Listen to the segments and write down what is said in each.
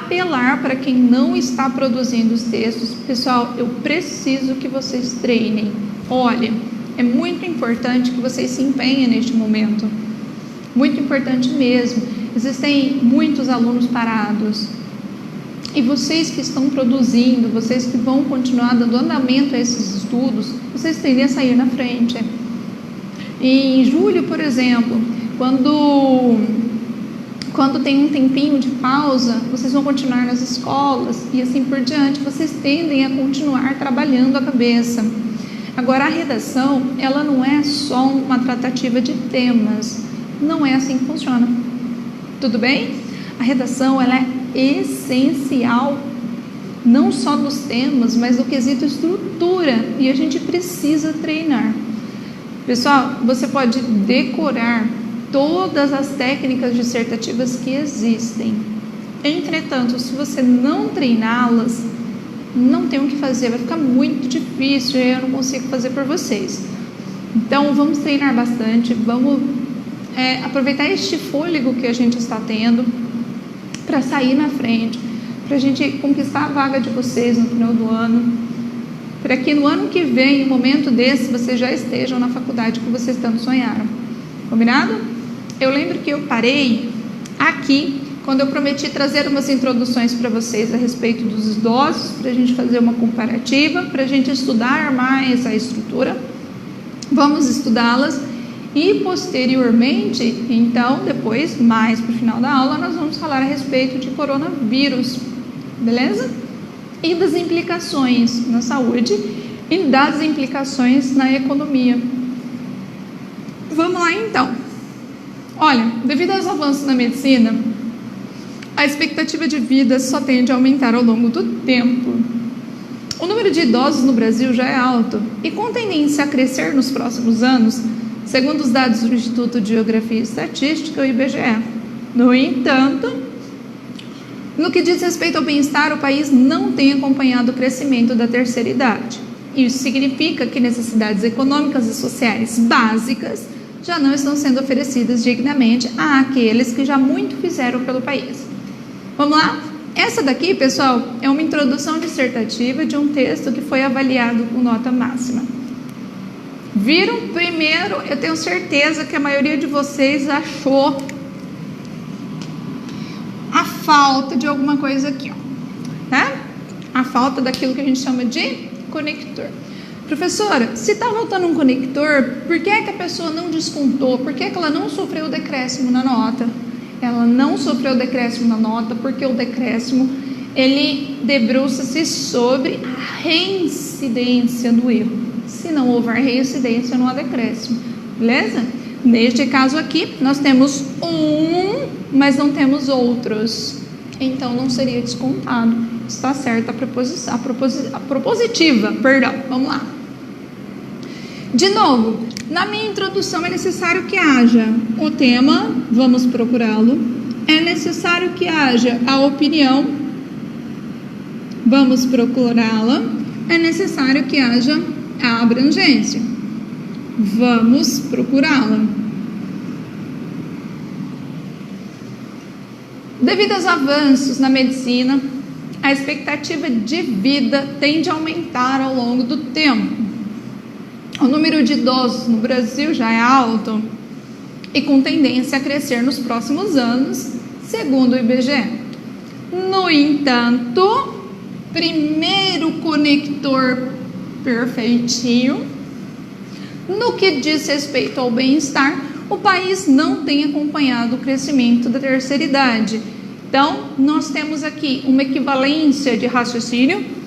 apelar para quem não está produzindo os textos. Pessoal, eu preciso que vocês treinem. Olha, é muito importante que vocês se empenhem neste momento. Muito importante mesmo. Existem muitos alunos parados. E vocês que estão produzindo, vocês que vão continuar dando andamento a esses estudos, vocês tendem a sair na frente. E em julho, por exemplo, quando tem um tempinho de pausa, vocês vão continuar nas escolas e assim por diante. Vocês tendem a continuar trabalhando a cabeça. Agora, a redação, ela não é só uma tratativa de temas. Não é assim que funciona. Tudo bem? A redação, ela é essencial, não só nos temas, mas no quesito estrutura. E a gente precisa treinar. Pessoal, você pode decorar todas as técnicas dissertativas que existem. Entretanto, se você não treiná-las, não tem o que fazer, vai ficar muito difícil e eu não consigo fazer por vocês. Então, vamos treinar bastante, vamos aproveitar este fôlego que a gente está tendo para sair na frente, para a gente conquistar a vaga de vocês no final do ano, para que no ano que vem, em um momento desse, vocês já estejam na faculdade que vocês tanto sonharam. Combinado? Eu lembro que eu parei aqui quando eu prometi trazer umas introduções para vocês a respeito dos idosos, para a gente fazer uma comparativa, para a gente estudar mais a estrutura. Vamos estudá-las e posteriormente, então, depois, mais para o final da aula, nós vamos falar a respeito de coronavírus, beleza? E das implicações na saúde e das implicações na economia. Vamos lá então. Olha, devido aos avanços na medicina, a expectativa de vida só tende a aumentar ao longo do tempo. O número de idosos no Brasil já é alto e com tendência a crescer nos próximos anos, segundo os dados do Instituto de Geografia e Estatística, o IBGE. No entanto, no que diz respeito ao bem-estar, o país não tem acompanhado o crescimento da terceira idade. Isso significa que necessidades econômicas e sociais básicas já não estão sendo oferecidas dignamente àqueles que já muito fizeram pelo país. Vamos lá? Essa daqui, pessoal, é uma introdução dissertativa de um texto que foi avaliado com nota máxima. Viram? Primeiro, eu tenho certeza que a maioria de vocês achou a falta de alguma coisa aqui, ó, né? A falta daquilo que a gente chama de conector. Professora, se está faltando um conector, por que é que a pessoa não descontou? Por que é que ela não sofreu decréscimo na nota? Ela não sofreu decréscimo na nota porque o decréscimo, ele debruça-se sobre a reincidência do erro. Se não houver reincidência, não há decréscimo, beleza? Neste caso aqui, nós temos um, mas não temos outros. Então, não seria descontado. Está certa a propositiva, perdão. Vamos lá. De novo, na minha introdução é necessário que haja o tema, vamos procurá-lo. É necessário que haja a opinião, vamos procurá-la. É necessário que haja a abrangência, vamos procurá-la. Devido aos avanços na medicina, a expectativa de vida tende a aumentar ao longo do tempo. O número de idosos no Brasil já é alto e com tendência a crescer nos próximos anos, segundo o IBGE. No entanto, primeiro conector perfeitinho, no que diz respeito ao bem-estar, o país não tem acompanhado o crescimento da terceira idade. Então, nós temos aqui uma equivalência de raciocínio.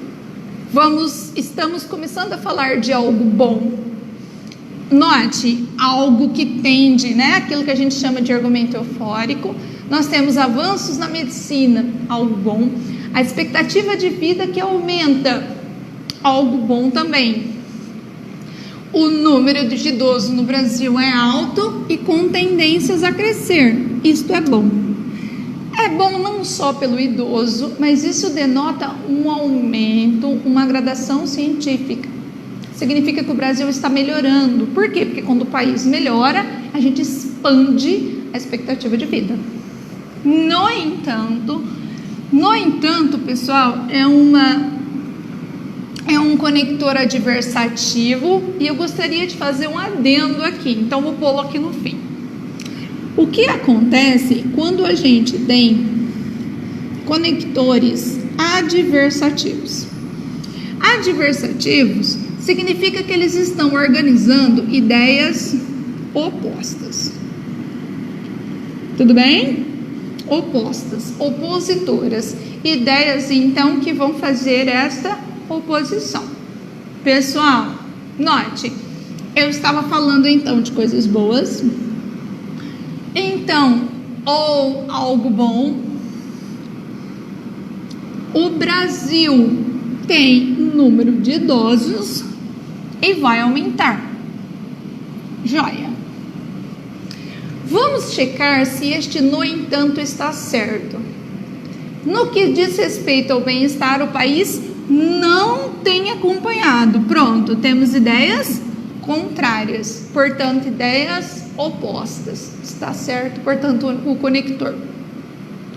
Estamos começando a falar de algo bom. Note, algo que tende, né? Aquilo que a gente chama de argumento eufórico. Nós temos avanços na medicina, algo bom. A expectativa de vida que aumenta, algo bom também. O número de idosos no Brasil é alto e com tendências a crescer. Isto é bom. É bom não só pelo idoso, mas isso denota um aumento, uma gradação científica. Significa que o Brasil está melhorando. Por quê? Porque quando o país melhora, a gente expande a expectativa de vida. No entanto, pessoal, é um conector adversativo e eu gostaria de fazer um adendo aqui, então vou pô-lo aqui no fim. O que acontece quando a gente tem conectores adversativos? Adversativos significa que eles estão organizando ideias opostas. Tudo bem? Opostas, opositoras. Ideias, então, que vão fazer esta oposição. Pessoal, note, eu estava falando, então, de coisas boas. Então, ou algo bom. O Brasil tem número de idosos e vai aumentar. Joia. Vamos checar se este, no entanto, está certo. No que diz respeito ao bem-estar, o país não tem acompanhado. Pronto, temos ideias contrárias, portanto, ideias opostas. Está certo, portanto, o conector.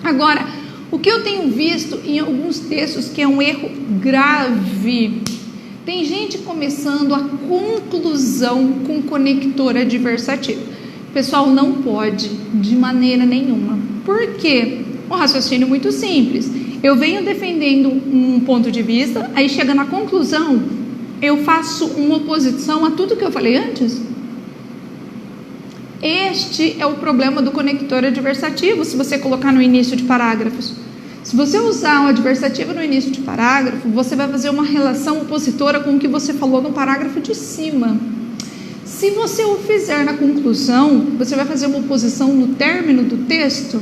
Agora, o que eu tenho visto em alguns textos que é um erro grave, tem gente começando a conclusão com conector adversativo. Pessoal, não pode, de maneira nenhuma. Por quê? Um raciocínio muito simples. Eu venho defendendo um ponto de vista, aí chega na conclusão, eu faço uma oposição a tudo que eu falei antes. Este é o problema do conector adversativo, se você colocar no início de parágrafos. Se você usar o adversativo no início de parágrafo, você vai fazer uma relação opositora com o que você falou no parágrafo de cima. Se você o fizer na conclusão, você vai fazer uma oposição no término do texto?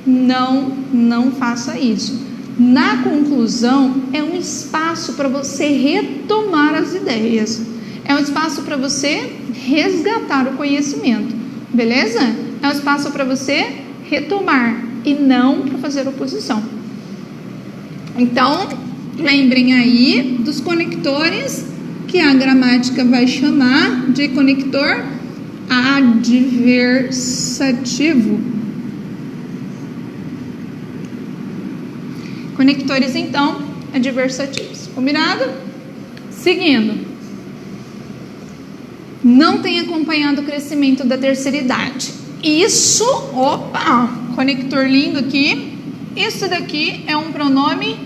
Não faça isso. Na conclusão, é um espaço para você retomar as ideias. É um espaço para você resgatar o conhecimento. Beleza? É um espaço para você retomar e não para fazer oposição. Então, lembrem aí dos conectores que a gramática vai chamar de conector adversativo. Conectores, então, adversativos. Combinado? Seguindo. Não tem acompanhado o crescimento da terceira idade. Isso, conector lindo aqui. Isso daqui é um pronome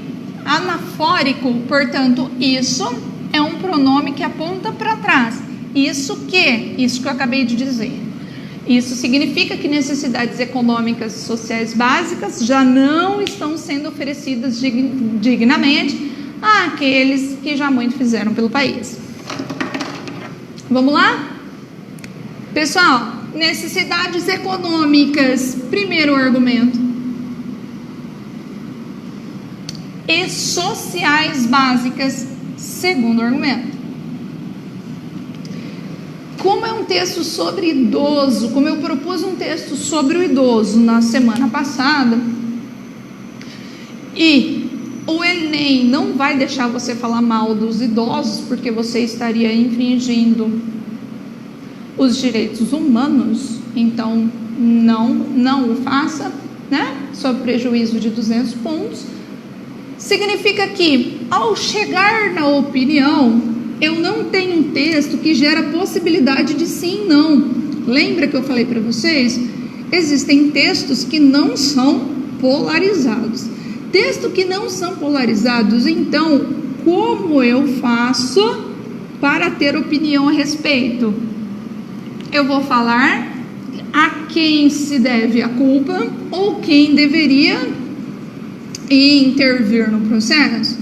anafórico, portanto, isso é um pronome que aponta para trás. Isso que eu acabei de dizer. Isso significa que necessidades econômicas e sociais básicas já não estão sendo oferecidas dignamente àqueles que já muito fizeram pelo país. Vamos lá? Pessoal, necessidades econômicas, primeiro argumento. E sociais básicas, segundo argumento. Como é um texto sobre idoso, como eu propus um texto sobre o idoso na semana passada, e o Enem não vai deixar você falar mal dos idosos, porque você estaria infringindo os direitos humanos, então não o faça, né? Sob prejuízo de 200 pontos. Significa que, ao chegar na opinião, eu não tenho um texto que gera possibilidade de sim e não. Lembra que eu falei para vocês? Existem textos que não são polarizados. Texto que não são polarizados, então, como eu faço para ter opinião a respeito? Eu vou falar a quem se deve a culpa ou quem deveria intervir no processo.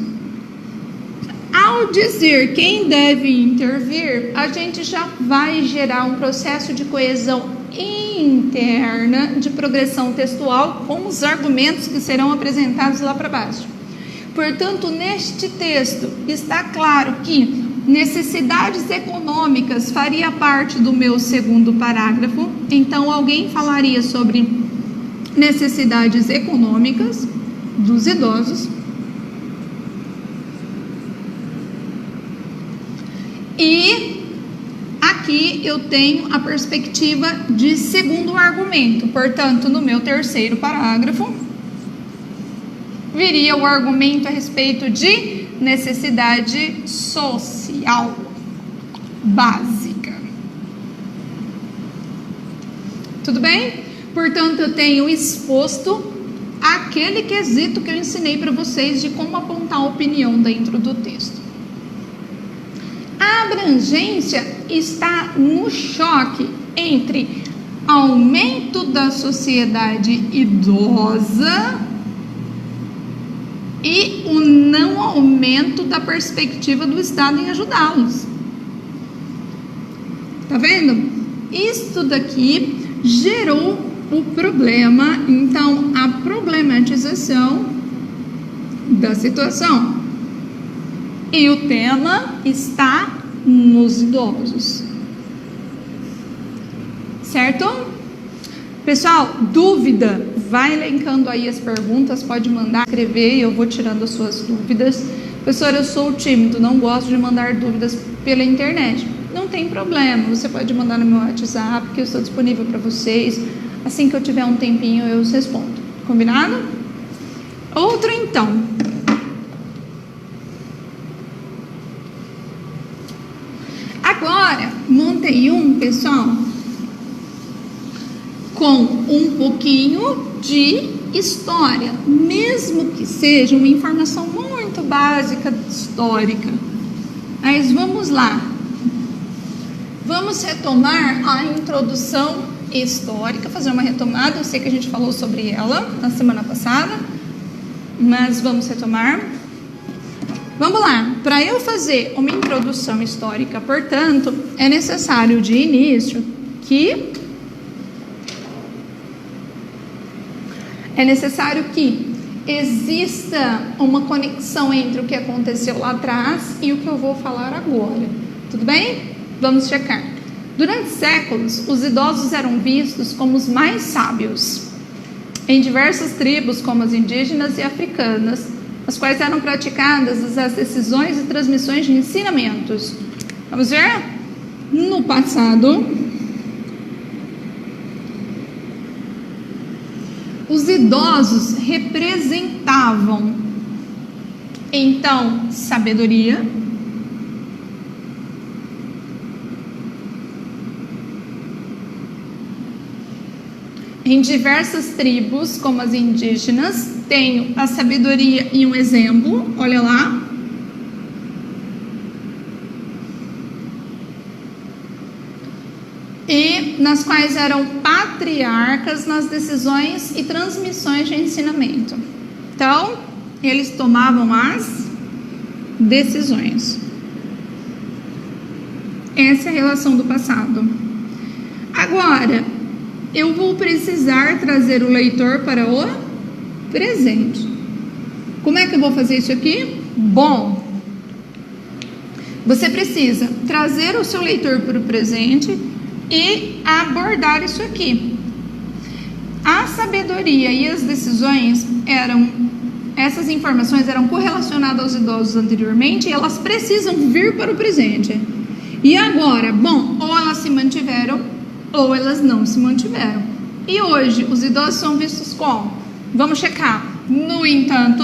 Ao dizer quem deve intervir, a gente já vai gerar um processo de coesão interna de progressão textual com os argumentos que serão apresentados lá para baixo. Portanto, neste texto está claro que necessidades econômicas faria parte do meu segundo parágrafo. Então, alguém falaria sobre necessidades econômicas dos idosos. E aqui eu tenho a perspectiva de segundo argumento. Portanto, no meu terceiro parágrafo, viria o argumento a respeito de necessidade social básica. Tudo bem? Portanto, eu tenho exposto aquele quesito que eu ensinei para vocês de como apontar a opinião dentro do texto. A abrangência está no choque entre aumento da sociedade idosa e o não aumento da perspectiva do Estado em ajudá-los. Tá vendo? Isto daqui gerou o problema, então a problematização da situação. E o tema está nos idosos. Certo? Pessoal, dúvida? Vai elencando aí as perguntas, pode mandar, escrever e eu vou tirando as suas dúvidas. Professora, eu sou tímido, não gosto de mandar dúvidas pela internet. Não tem problema, você pode mandar no meu WhatsApp, que eu estou disponível para vocês. Assim que eu tiver um tempinho, eu os respondo. Combinado? Outro então. Agora, montei um, pessoal, com um pouquinho de história, mesmo que seja uma informação muito básica histórica. Mas vamos lá. Vamos retomar a introdução histórica, fazer uma retomada. Eu sei que a gente falou sobre ela na semana passada, mas vamos retomar. Vamos lá. Para eu fazer uma introdução histórica, portanto, é necessário de início que exista uma conexão entre o que aconteceu lá atrás e o que eu vou falar agora. Tudo bem? Vamos checar. Durante séculos, os idosos eram vistos como os mais sábios. Em diversas tribos, como as indígenas e africanas, as quais eram praticadas as decisões e transmissões de ensinamentos. Vamos ver? No passado, os idosos representavam, então, sabedoria, em diversas tribos, como as indígenas, tenho a sabedoria e um exemplo, olha lá. E nas quais eram patriarcas nas decisões e transmissões de ensinamento. Então, eles tomavam as decisões. Essa é a relação do passado. Agora, eu vou precisar trazer o leitor para o presente. Como é que eu vou fazer isso aqui? Bom, você precisa trazer o seu leitor para o presente e abordar isso aqui. A sabedoria e as decisões essas informações eram correlacionadas aos idosos anteriormente e elas precisam vir para o presente. E agora, bom, ou elas se mantiveram ou elas não se mantiveram. E hoje, os idosos são vistos como? Vamos checar. No entanto,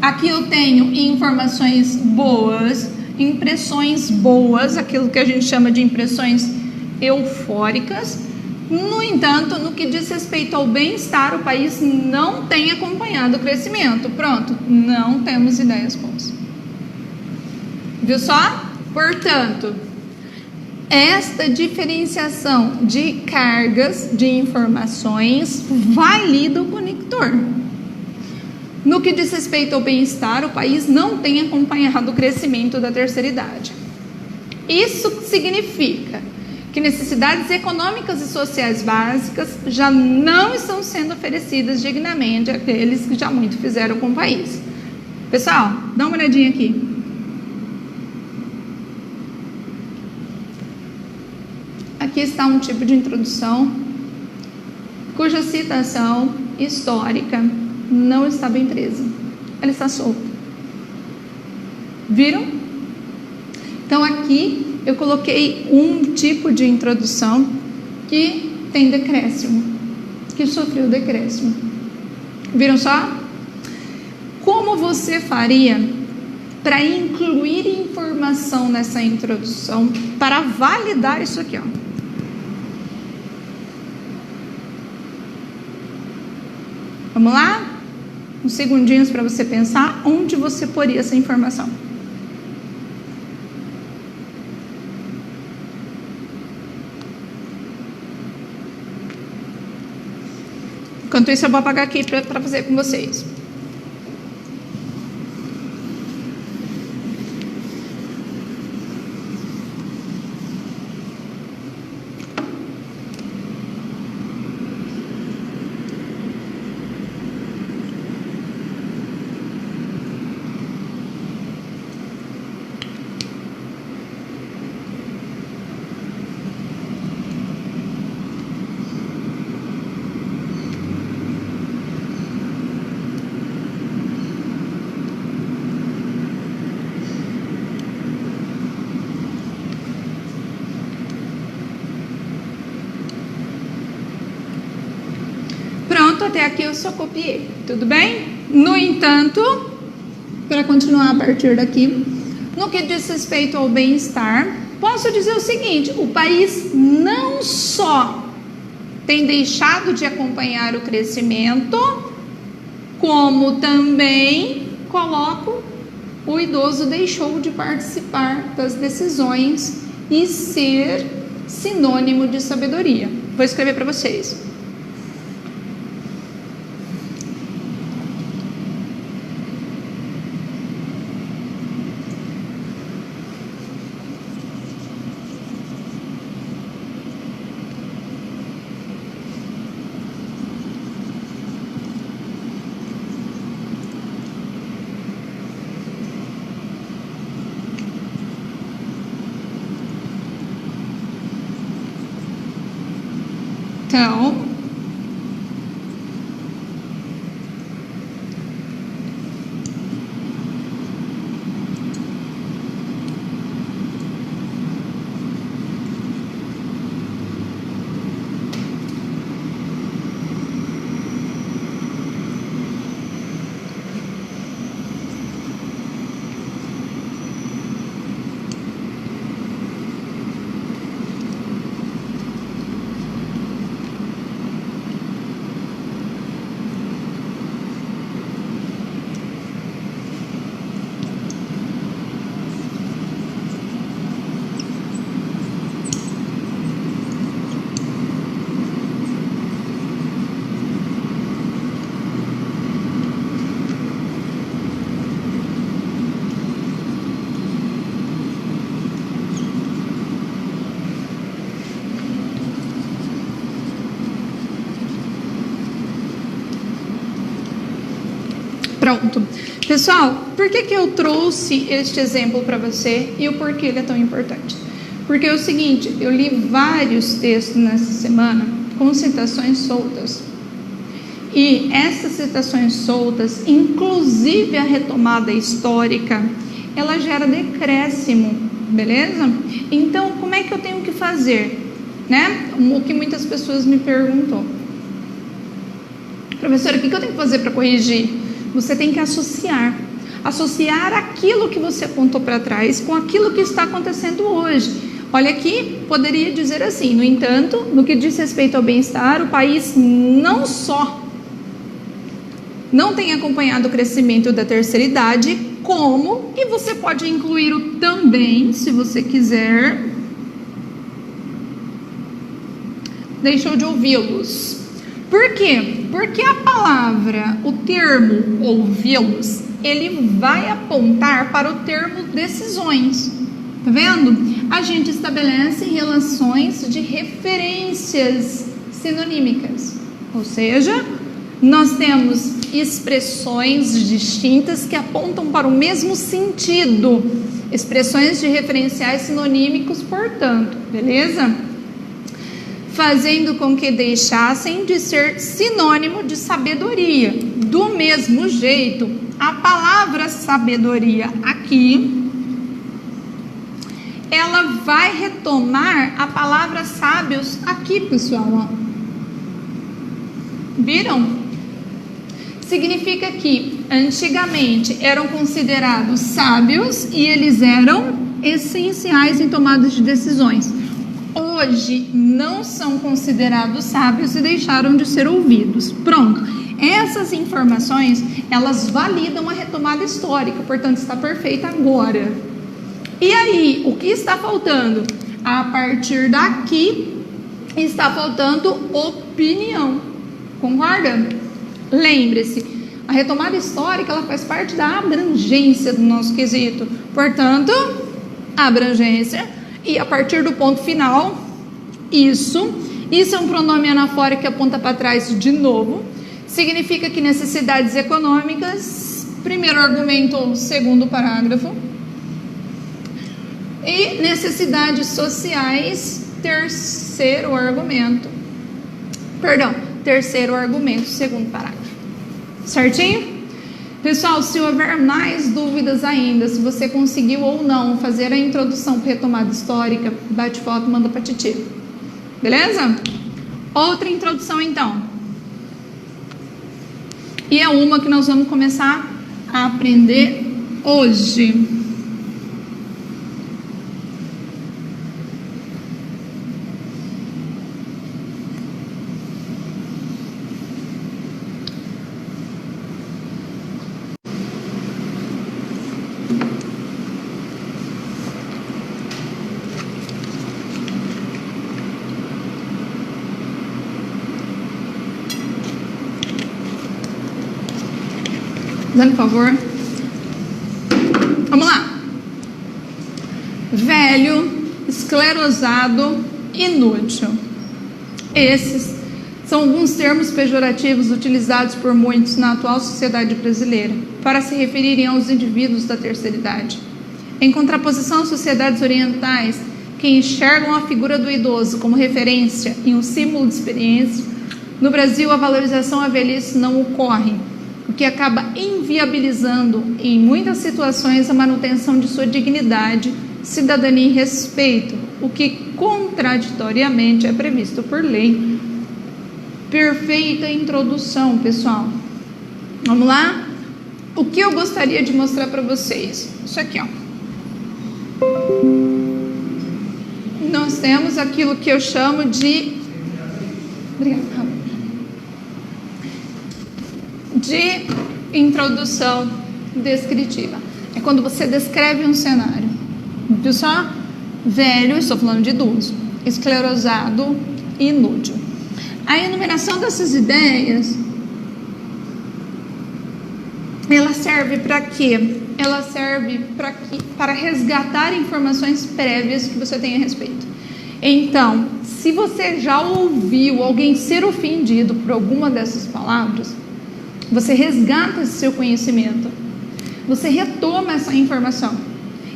aqui eu tenho informações boas, impressões boas, aquilo que a gente chama de impressões eufóricas. No entanto, no que diz respeito ao bem-estar, o país não tem acompanhado o crescimento. Pronto, não temos ideias boas. Viu só? Portanto, esta diferenciação de cargas de informações valida o conector. No que diz respeito ao bem-estar, o país não tem acompanhado o crescimento da terceira idade. Isso significa que necessidades econômicas e sociais básicas já não estão sendo oferecidas dignamente àqueles que já muito fizeram com o país. Pessoal, dá uma olhadinha aqui. Aqui está um tipo de introdução cuja citação histórica não está bem presa. Ela está solta. Viram? Então aqui eu coloquei um tipo de introdução que tem decréscimo, que sofreu decréscimo. Viram só? como você faria para incluir informação nessa introdução para validar isso aqui, ó? Vamos lá? Uns segundinhos para você pensar onde você poria essa informação. Enquanto isso, eu vou apagar aqui para fazer com vocês. Até aqui eu só copiei, tudo bem? No entanto, para continuar a partir daqui, no que diz respeito ao bem-estar, posso dizer o seguinte: o país não só tem deixado de acompanhar o crescimento, como também coloco o idoso deixou de participar das decisões e ser sinônimo de sabedoria. Vou escrever para vocês. Então, pronto. Pessoal, por que eu trouxe este exemplo para você e o porquê ele é tão importante? Porque é o seguinte, eu li vários textos nessa semana com citações soltas. E essas citações soltas, inclusive a retomada histórica, ela gera decréscimo, beleza? Então, como é que eu tenho que fazer? Né? O que muitas pessoas me perguntam. Professora, o que eu tenho que fazer para corrigir? Você tem que associar aquilo que você apontou para trás com aquilo que está acontecendo hoje. Olha aqui, poderia dizer assim: no entanto, no que diz respeito ao bem-estar, o país não só não tem acompanhado o crescimento da terceira idade, como, e você pode incluir o também, se você quiser, deixou de ouvi-los. Por quê? Porque a palavra, o termo ouvi-los, ele vai apontar para o termo decisões. Tá vendo? A gente estabelece relações de referências sinonímicas. Ou seja, nós temos expressões distintas que apontam para o mesmo sentido. Expressões de referenciais sinonímicos, portanto, beleza? Fazendo com que deixassem de ser sinônimo de sabedoria. Do mesmo jeito, a palavra sabedoria aqui, ela vai retomar a palavra sábios aqui, pessoal. Ó. Viram? significa que antigamente eram considerados sábios e eles eram essenciais em tomadas de decisões. Hoje não são considerados sábios e deixaram de ser ouvidos. Pronto. Essas informações, elas validam a retomada histórica, portanto está perfeita agora. E aí, o que está faltando? A partir daqui, está faltando opinião. Concorda? Lembre-se, a retomada histórica, ela faz parte da abrangência do nosso quesito. Portanto, abrangência, e a partir do ponto final, isso é um pronome anafórico que aponta para trás de novo. Significa que necessidades econômicas, primeiro argumento, segundo parágrafo. E necessidades sociais, terceiro argumento, segundo parágrafo. Certinho? Pessoal, se houver mais dúvidas ainda, se você conseguiu ou não fazer a introdução para retomada histórica, bate foto, manda para Titi. Beleza? Outra introdução então. E é uma que nós vamos começar a aprender hoje. Dando favor. Vamos lá. Velho, esclerosado, inútil. Esses são alguns termos pejorativos utilizados por muitos na atual sociedade brasileira para se referirem aos indivíduos da terceira idade. Em contraposição às sociedades orientais, que enxergam a figura do idoso como referência e um símbolo de experiência, no Brasil a valorização à velhice não ocorre, o que acaba inviabilizando, em muitas situações, a manutenção de sua dignidade, cidadania e respeito, o que contraditoriamente é previsto por lei. Perfeita introdução, pessoal. Vamos lá? O que eu gostaria de mostrar para vocês? Isso aqui, ó. Nós temos aquilo que eu chamo de... Obrigada. De introdução descritiva. É quando você descreve um cenário. Viu só? Velho, estou falando de idoso, esclerosado e inútil. A enumeração dessas ideias, ela serve para quê? Ela serve para resgatar informações prévias que você tem a respeito. Então, se você já ouviu alguém ser ofendido por alguma dessas palavras, você resgata esse seu conhecimento, você retoma essa informação,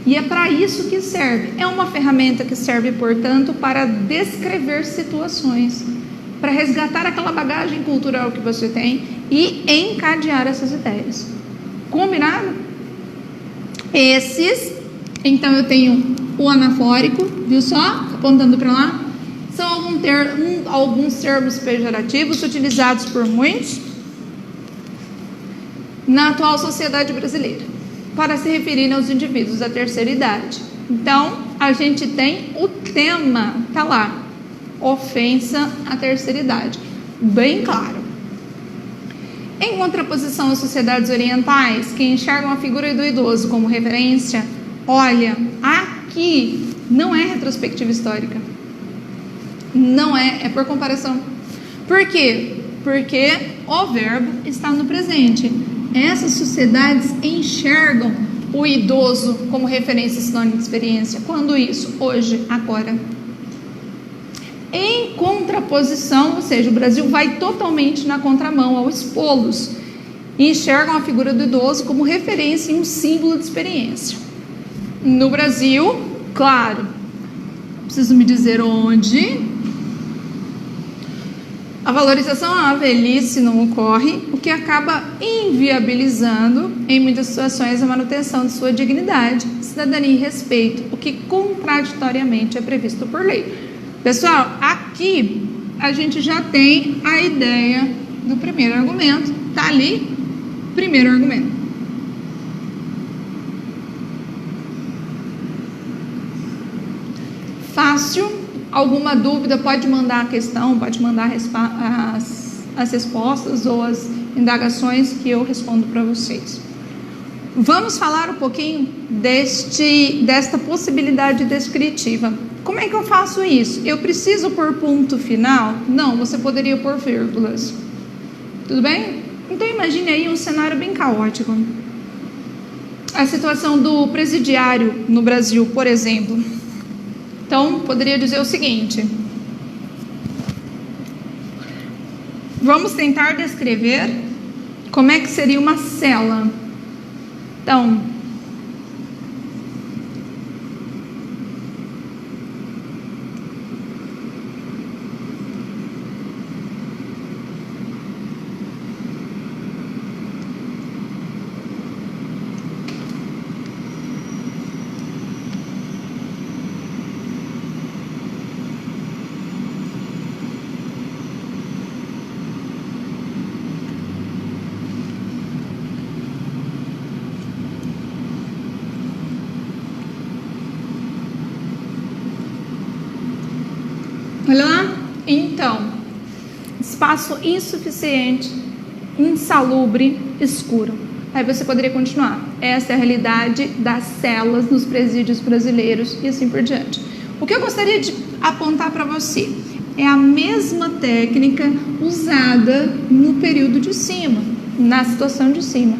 e é para isso que serve. É uma ferramenta que serve, portanto, para descrever situações, para resgatar aquela bagagem cultural que você tem e encadear essas ideias. Combinado? Esses, então eu tenho o anafórico, viu só? Apontando para lá. São alguns termos pejorativos utilizados por muitos na atual sociedade brasileira, para se referir aos indivíduos da terceira idade. Então, a gente tem o tema, tá lá, ofensa à terceira idade, bem claro. Em contraposição às sociedades orientais, que enxergam a figura do idoso como referência, olha, aqui não é retrospectiva histórica, não é por comparação. Por quê? Porque o verbo está no presente. Essas sociedades enxergam o idoso como referência sinônimo de experiência. Quando isso? Hoje, agora. Em contraposição, ou seja, o Brasil vai totalmente na contramão aos polos. Enxergam a figura do idoso como referência e um símbolo de experiência. No Brasil, claro, preciso me dizer onde... A valorização à velhice não ocorre, o que acaba inviabilizando, em muitas situações, a manutenção de sua dignidade, cidadania e respeito, o que contraditoriamente é previsto por lei. Pessoal, aqui a gente já tem a ideia do primeiro argumento, tá ali primeiro argumento. Fácil? Alguma dúvida? Pode mandar a questão, pode mandar as respostas ou as indagações que eu respondo para vocês. Vamos falar um pouquinho desta possibilidade descritiva. Como é que eu faço isso? Eu preciso pôr ponto final? Não, você poderia pôr vírgulas. Tudo bem? Então imagine aí um cenário bem caótico. A situação do presidiário no Brasil, por exemplo. Então, poderia dizer o seguinte: vamos tentar descrever como é que seria uma cela. Então, olha lá. Então, espaço insuficiente, insalubre, escuro. Aí você poderia continuar. Essa é a realidade das celas nos presídios brasileiros e assim por diante. O que eu gostaria de apontar para você é a mesma técnica usada no período de cima, na situação de cima.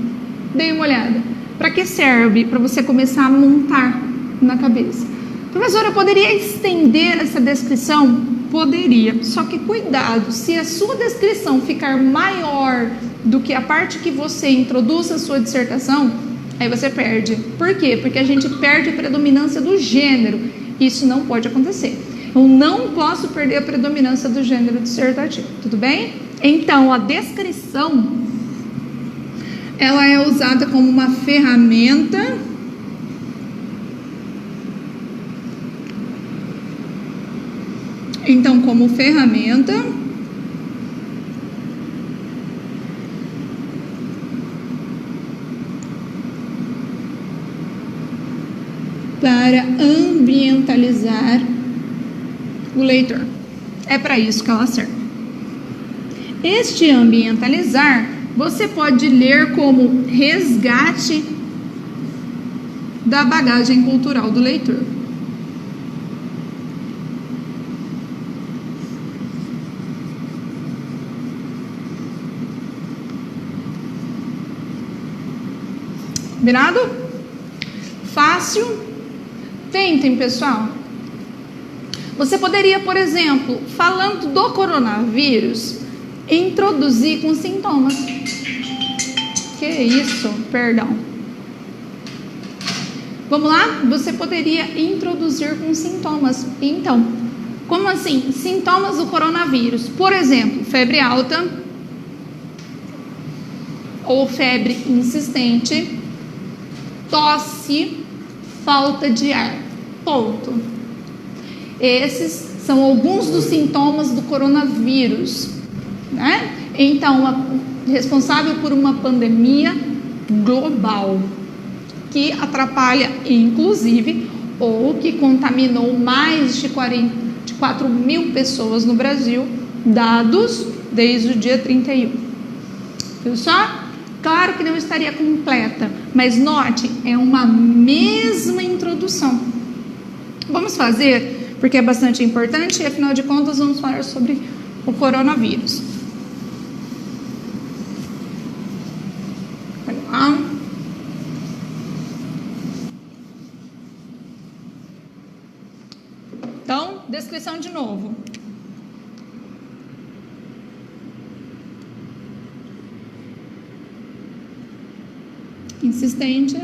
Dê uma olhada. Para que serve? Para você começar a montar na cabeça. Professora, eu poderia estender essa descrição? Poderia, só que cuidado, se a sua descrição ficar maior do que a parte que você introduz a sua dissertação, aí você perde. Por quê? Porque a gente perde a predominância do gênero. Isso não pode acontecer. Eu não posso perder a predominância do gênero dissertativo, tudo bem? Então, a descrição, ela é usada como uma ferramenta para ambientalizar o leitor. É para isso que ela serve. Este ambientalizar, você pode ler como resgate da bagagem cultural do leitor. Combinado? Fácil? Tentem, pessoal. Você poderia, por exemplo, falando do coronavírus, introduzir com sintomas. Que isso? Perdão. Vamos lá? Você poderia introduzir com sintomas. Então, como assim? Sintomas do coronavírus. Por exemplo, febre alta ou febre insistente, tosse, falta de ar. Ponto. Esses são alguns dos sintomas do coronavírus, né? Então, responsável por uma pandemia global que atrapalha, inclusive, ou que contaminou mais de 4 mil pessoas no Brasil, dados desde o dia 31. Viu só? Claro que não estaria completa, mas note, é uma mesma introdução. Vamos fazer, porque é bastante importante, e afinal de contas vamos falar sobre o coronavírus. Vamos lá. Então, descrição de novo. Insistente.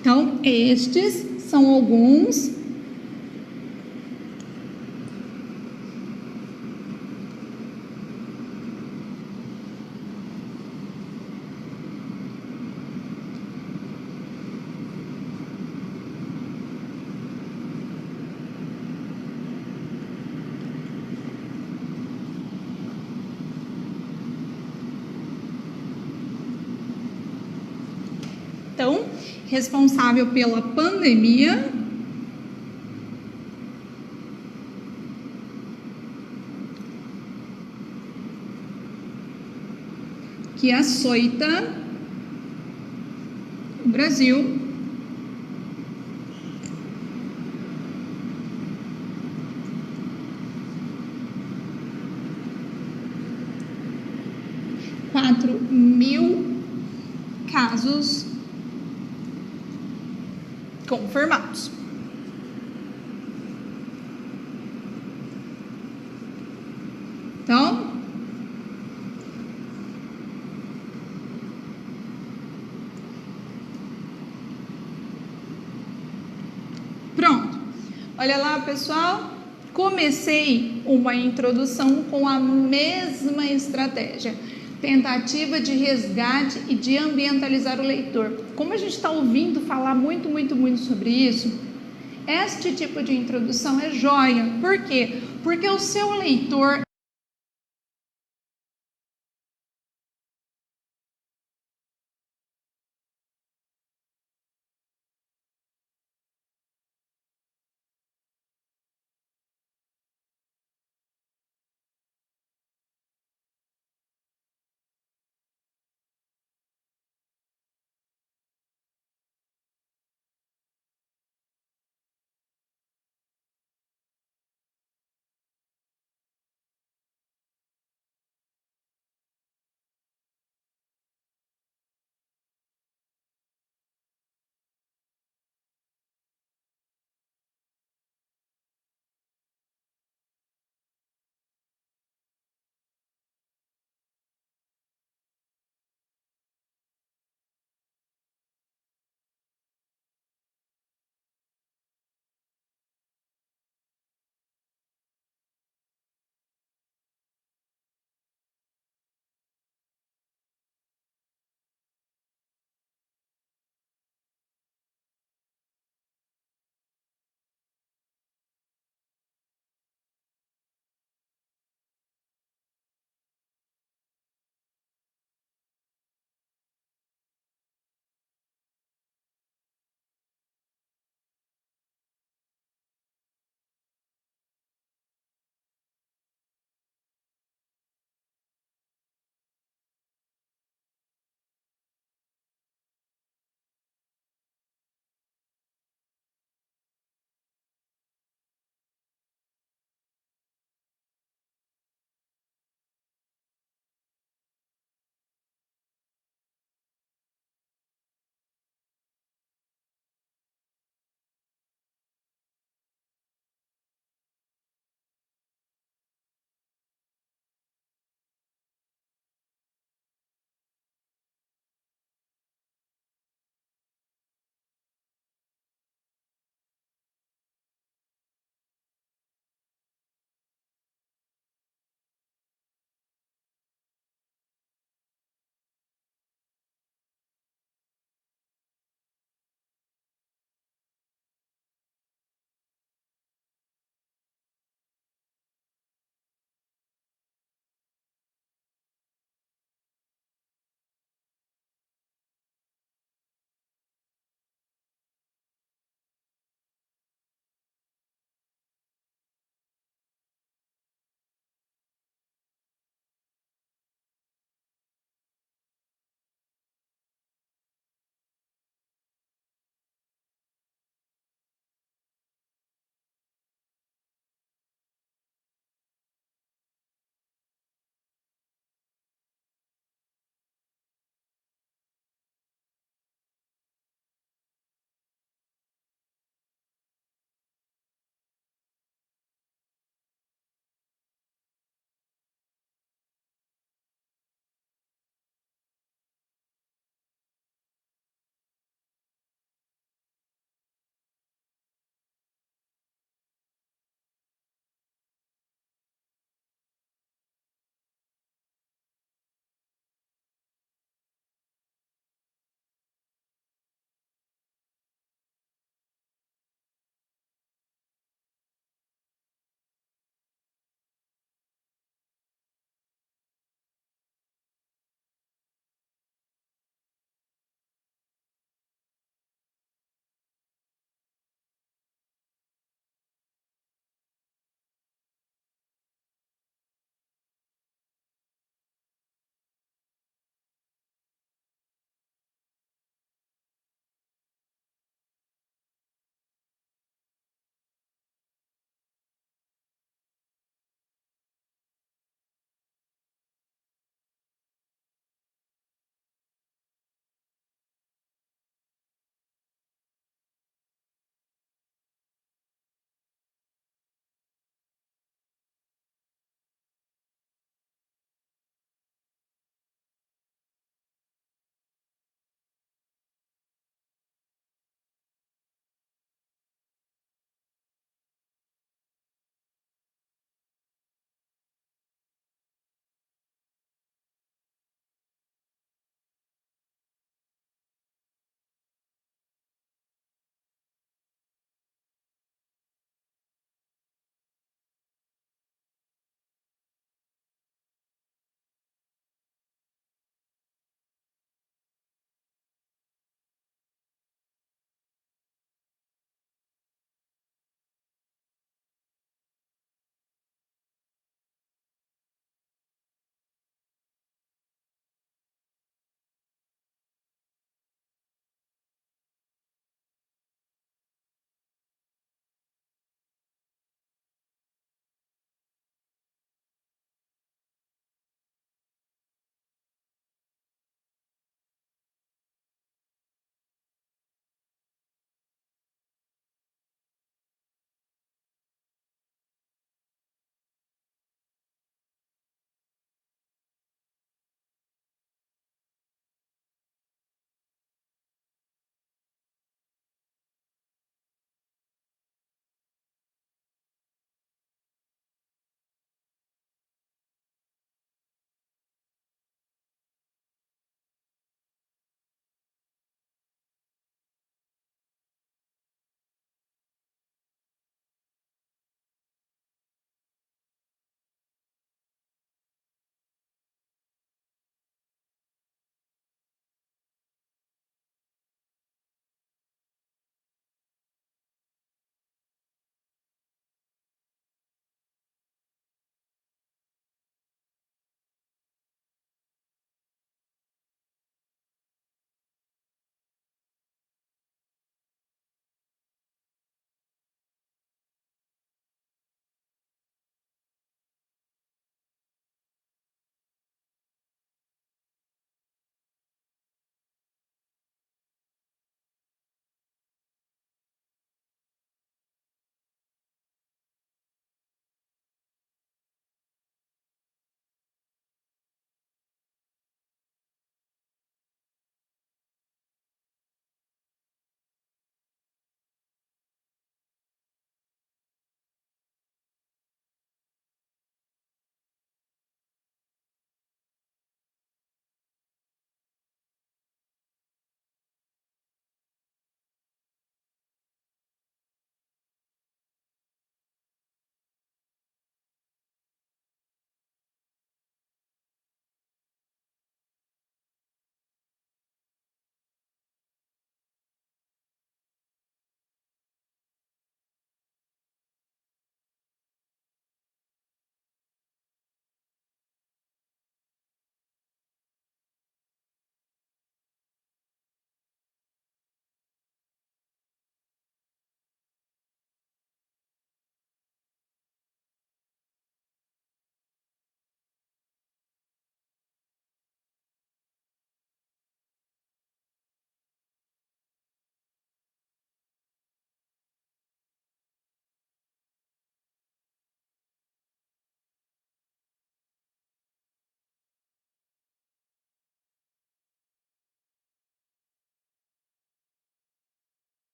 Então, estes são alguns Então, responsável pela pandemia que açoita o Brasil casos confirmados. Então, pronto. Olha lá, pessoal. Comecei uma introdução com a mesma estratégia. Tentativa de resgate e de ambientalizar o leitor. Como a gente está ouvindo falar muito sobre isso, este tipo de introdução é joia. Por quê? Porque o seu leitor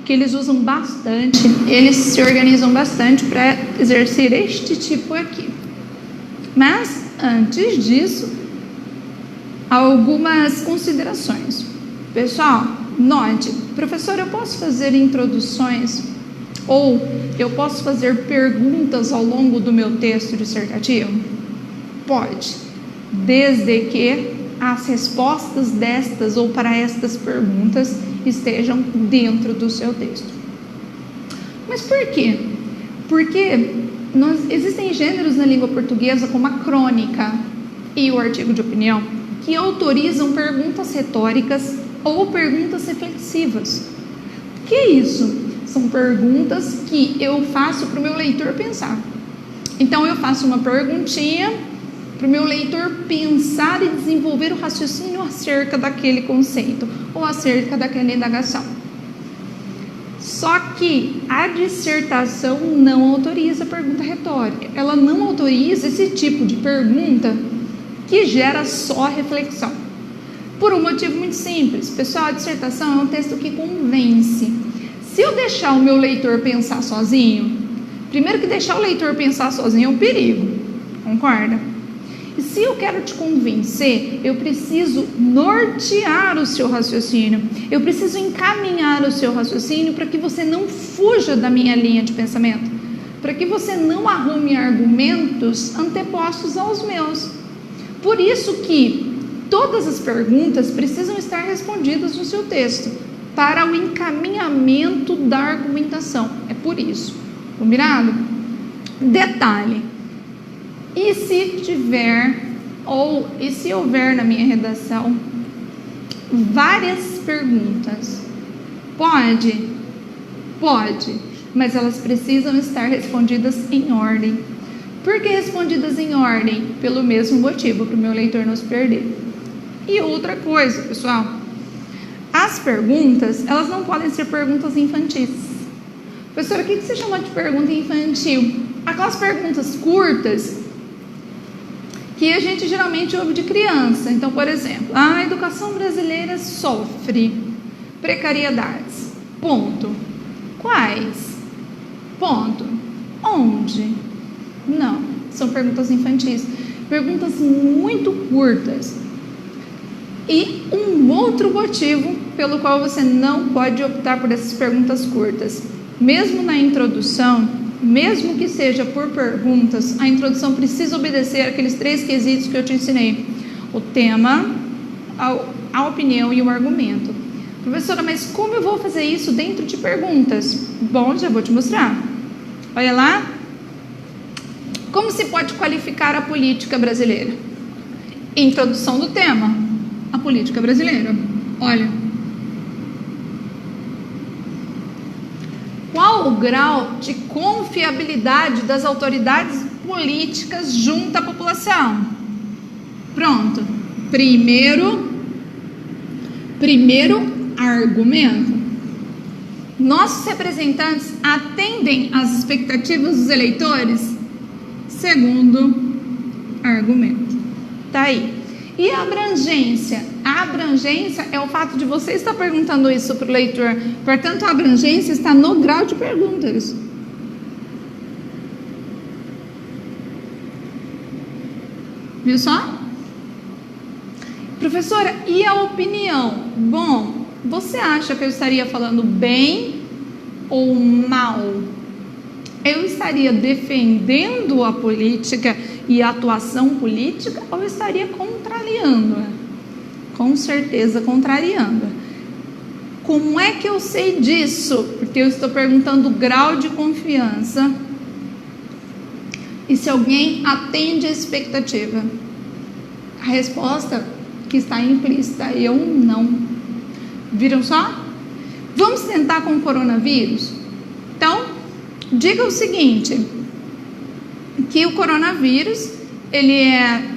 que eles usam bastante, eles se organizam bastante para exercer este tipo aqui. Mas, antes disso, algumas considerações. Pessoal, note, professor, eu posso fazer introduções ou eu posso fazer perguntas ao longo do meu texto dissertativo? Pode, desde que as respostas destas ou para estas perguntas estejam dentro do seu texto. Mas por quê? Porque existem gêneros na língua portuguesa como a crônica e o artigo de opinião que autorizam perguntas retóricas ou perguntas reflexivas. O que é isso? São perguntas que eu faço para o meu leitor pensar. Então eu faço uma perguntinha para o meu leitor pensar e desenvolver o raciocínio acerca daquele conceito ou acerca daquela indagação. Só que a dissertação não autoriza a pergunta retórica. Ela não autoriza esse tipo de pergunta que gera só reflexão. Por um motivo muito simples. Pessoal, a dissertação é um texto que convence. Se eu deixar o meu leitor pensar sozinho, primeiro que deixar o leitor pensar sozinho é um perigo, concorda? E se eu quero te convencer, eu preciso nortear o seu raciocínio, eu preciso encaminhar o seu raciocínio para que você não fuja da minha linha de pensamento, para que você não arrume argumentos antepostos aos meus. Por isso que todas as perguntas precisam estar respondidas no seu texto, para o encaminhamento da argumentação. É por isso. Combinado? Detalhe. E se houver na minha redação várias perguntas? Pode, mas elas precisam estar respondidas em ordem. Por que respondidas em ordem? Pelo mesmo motivo, para o meu leitor não se perder. E outra coisa, pessoal, as perguntas, elas não podem ser perguntas infantis. Professora, o que você chama de pergunta infantil? Aquelas perguntas curtas que a gente geralmente ouve de criança. Então, por exemplo, a educação brasileira sofre precariedades. Ponto. Quais? Ponto. Onde? Não, são perguntas infantis. Perguntas muito curtas. E um outro motivo pelo qual você não pode optar por essas perguntas curtas. Mesmo na introdução, mesmo que seja por perguntas, a introdução precisa obedecer aqueles 3 quesitos que eu te ensinei. O tema, a opinião e o argumento. Professora, mas como eu vou fazer isso dentro de perguntas? Bom, já vou te mostrar. Olha lá. Como se pode qualificar a política brasileira? Introdução do tema. A política brasileira. Olha. Qual o grau de confiabilidade das autoridades políticas junto à população? Pronto. Primeiro argumento. Nossos representantes atendem às expectativas dos eleitores? Segundo argumento. Tá aí. E a abrangência? A abrangência é o fato de você estar perguntando isso para o leitor. Portanto, a abrangência está no grau de perguntas. Viu só? Professora, e a opinião? Bom, você acha que eu estaria falando bem ou mal? Eu estaria defendendo a política e a atuação política ou eu estaria contrariando-a? Com certeza contrariando. Como é que eu sei disso? Porque eu estou perguntando o grau de confiança e se alguém atende a expectativa. A resposta que está implícita, eu não. Viram só? Vamos tentar com o coronavírus? Então, diga o seguinte, que o coronavírus, ele é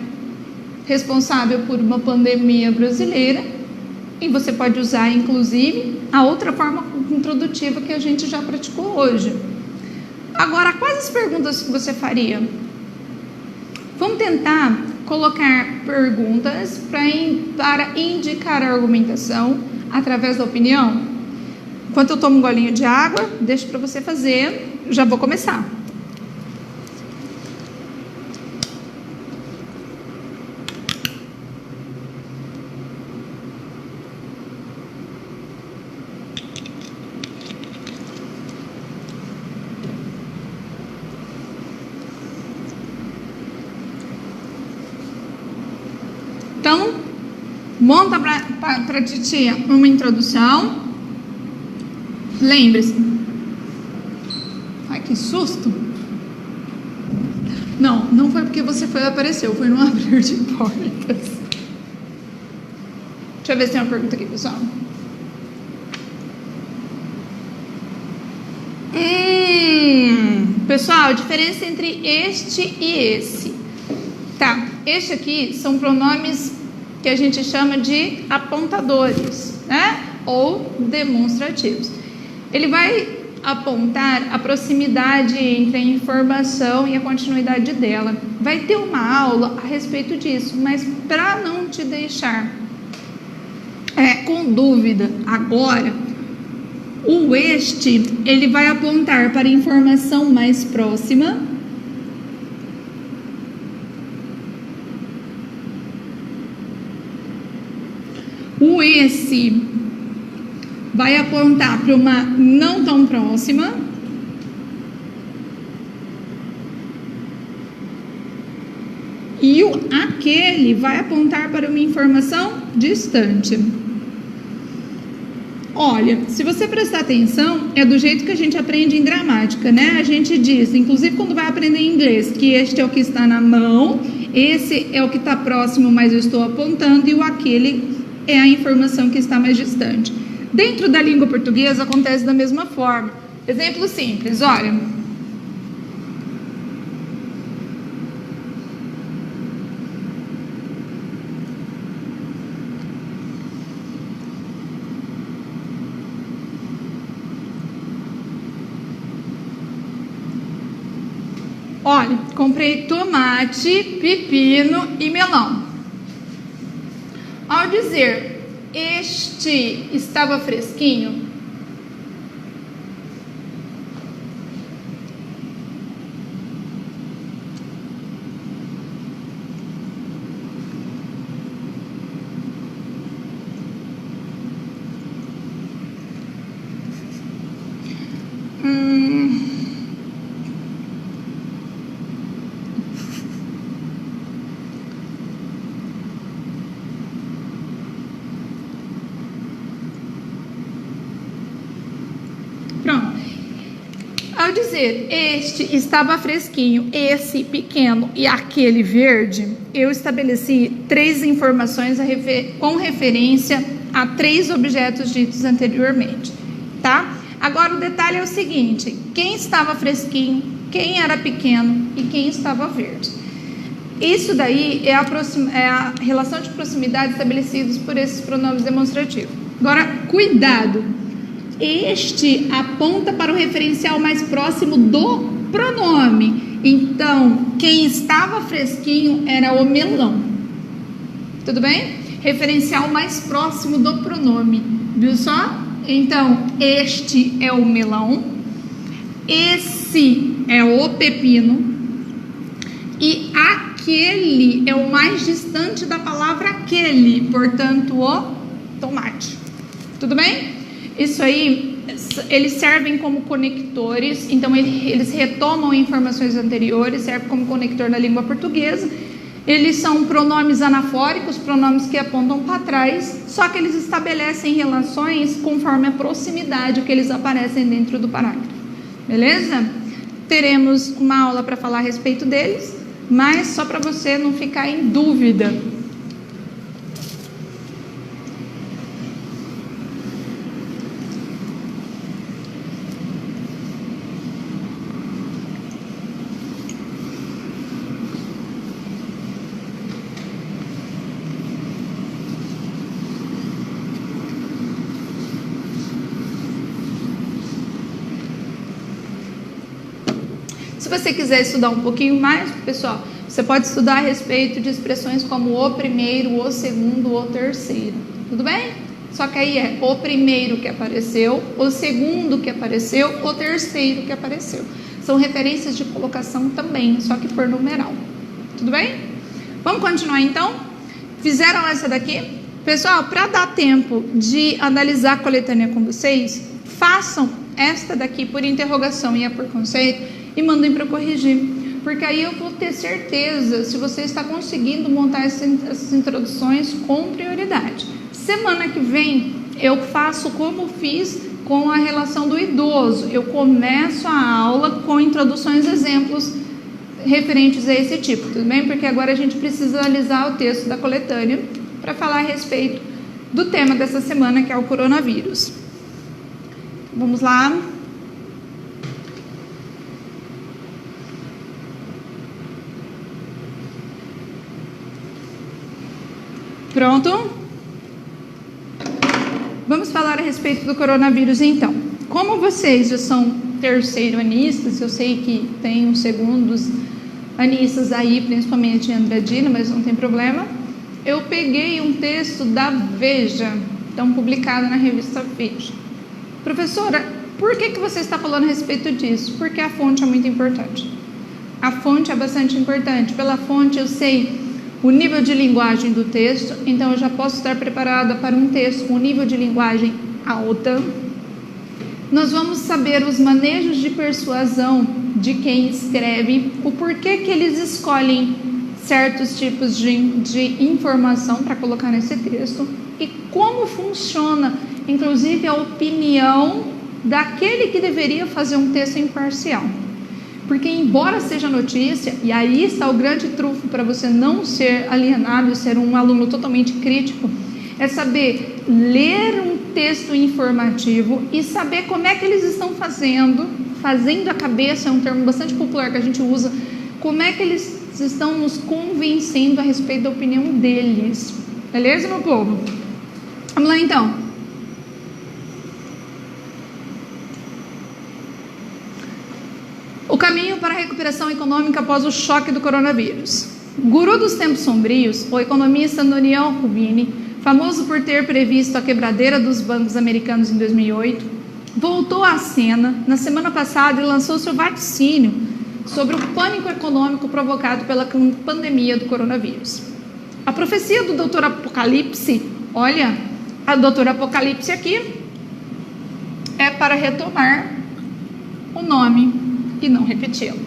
responsável por uma pandemia brasileira e você pode usar, inclusive, a outra forma introdutiva que a gente já praticou hoje. Agora, quais as perguntas que você faria? Vamos tentar colocar perguntas para indicar a argumentação através da opinião? enquanto eu tomo um golinho de água, deixo para você fazer, já vou começar. Então, monta para a titia uma introdução. Lembre-se. Ai, que susto. Não foi porque você apareceu, foi no abrir de portas. Deixa eu ver se tem uma pergunta aqui, pessoal. Pessoal, diferença entre este e esse. Tá, este aqui são pronomes que a gente chama de apontadores, né? Ou demonstrativos. Ele vai apontar a proximidade entre a informação e a continuidade dela. Vai ter uma aula a respeito disso, mas para não te deixar com dúvida agora, o este, ele vai apontar para a informação mais próxima. O esse vai apontar para uma não tão próxima. E o aquele vai apontar para uma informação distante. Olha, se você prestar atenção, é do jeito que a gente aprende em gramática, né? A gente diz, inclusive quando vai aprender inglês, que este é o que está na mão, esse é o que está próximo, mas eu estou apontando, e o aquele é a informação que está mais distante. Dentro da língua portuguesa acontece da mesma forma. Exemplo simples, olha. Olha, comprei tomate, pepino e melão. Ao dizer este estava fresquinho, ao dizer este estava fresquinho, esse pequeno e aquele verde, eu estabeleci 3 informações com referência a 3 objetos ditos anteriormente, tá? Agora o detalhe é o seguinte: quem estava fresquinho, quem era pequeno e quem estava verde. Isso daí é a relação de proximidade estabelecidos por esses pronomes demonstrativos. Agora, cuidado! Este aponta para o referencial mais próximo do pronome. Então, quem estava fresquinho era o melão. Tudo bem? Referencial mais próximo do pronome. Viu só? Então, este é o melão. Esse é o pepino. E aquele é o mais distante da palavra aquele. Portanto, o tomate. Tudo bem? Isso aí, eles servem como conectores, então eles retomam informações anteriores, servem como conector na língua portuguesa. Eles são pronomes anafóricos, pronomes que apontam para trás, só que eles estabelecem relações conforme a proximidade que eles aparecem dentro do parágrafo. Beleza? Teremos uma aula para falar a respeito deles, mas só para você não ficar em dúvida. Se você quiser estudar um pouquinho mais, pessoal, você pode estudar a respeito de expressões como o primeiro, o segundo, o terceiro. Tudo bem? Só que aí é o primeiro que apareceu, o segundo que apareceu, o terceiro que apareceu. São referências de colocação também, só que por numeral. Tudo bem? Vamos continuar então? Fizeram essa daqui? Pessoal, para dar tempo de analisar a coletânea com vocês, façam esta daqui por interrogação e a por conceito e mandem para eu corrigir. Porque aí eu vou ter certeza se você está conseguindo montar essas introduções com prioridade. Semana que vem eu faço como fiz com a relação do idoso. Eu começo a aula com introduções e exemplos referentes a esse tipo, tudo bem? Porque agora a gente precisa analisar o texto da coletânea para falar a respeito do tema dessa semana, que é o coronavírus. Vamos lá. Pronto? Vamos falar a respeito do coronavírus então. Como vocês já são terceiro-anistas, eu sei que tem uns segundos anistas aí, principalmente em Andradina, mas não tem problema. Eu peguei um texto da Veja, então publicado na revista Veja. Professora, por que você está falando a respeito disso? Porque a fonte é muito importante. A fonte é bastante importante. Pela fonte eu sei o nível de linguagem do texto, então eu já posso estar preparada para um texto com nível de linguagem alta. Nós vamos saber os manejos de persuasão de quem escreve, o porquê que eles escolhem certos tipos de informação para colocar nesse texto e como funciona, inclusive, a opinião daquele que deveria fazer um texto imparcial. Porque embora seja notícia, e aí está o grande trunfo para você não ser alienado, ser um aluno totalmente crítico, é saber ler um texto informativo e saber como é que eles estão fazendo a cabeça, é um termo bastante popular que a gente usa, como é que eles estão nos convencendo a respeito da opinião deles. Beleza, meu povo? Vamos lá então. O caminho para a recuperação econômica após o choque do coronavírus. Guru dos tempos sombrios, o economista Nouriel Roubini, famoso por ter previsto a quebradeira dos bancos americanos em 2008, voltou à cena na semana passada e lançou seu vaticínio sobre o pânico econômico provocado pela pandemia do coronavírus. A profecia do Dr. Apocalipse, olha, a Dr. Apocalipse aqui é para retomar o nome e não repeti-lo.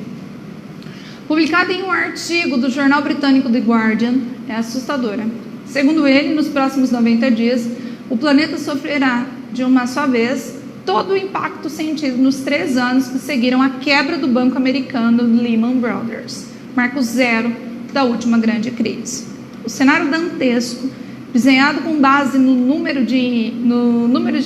Publicada em um artigo do jornal britânico The Guardian, é assustadora. Segundo ele, nos próximos 90 dias, o planeta sofrerá, de uma só vez, todo o impacto sentido nos 3 anos que seguiram a quebra do banco americano Lehman Brothers, marco zero da última grande crise. O cenário dantesco, desenhado com base no número de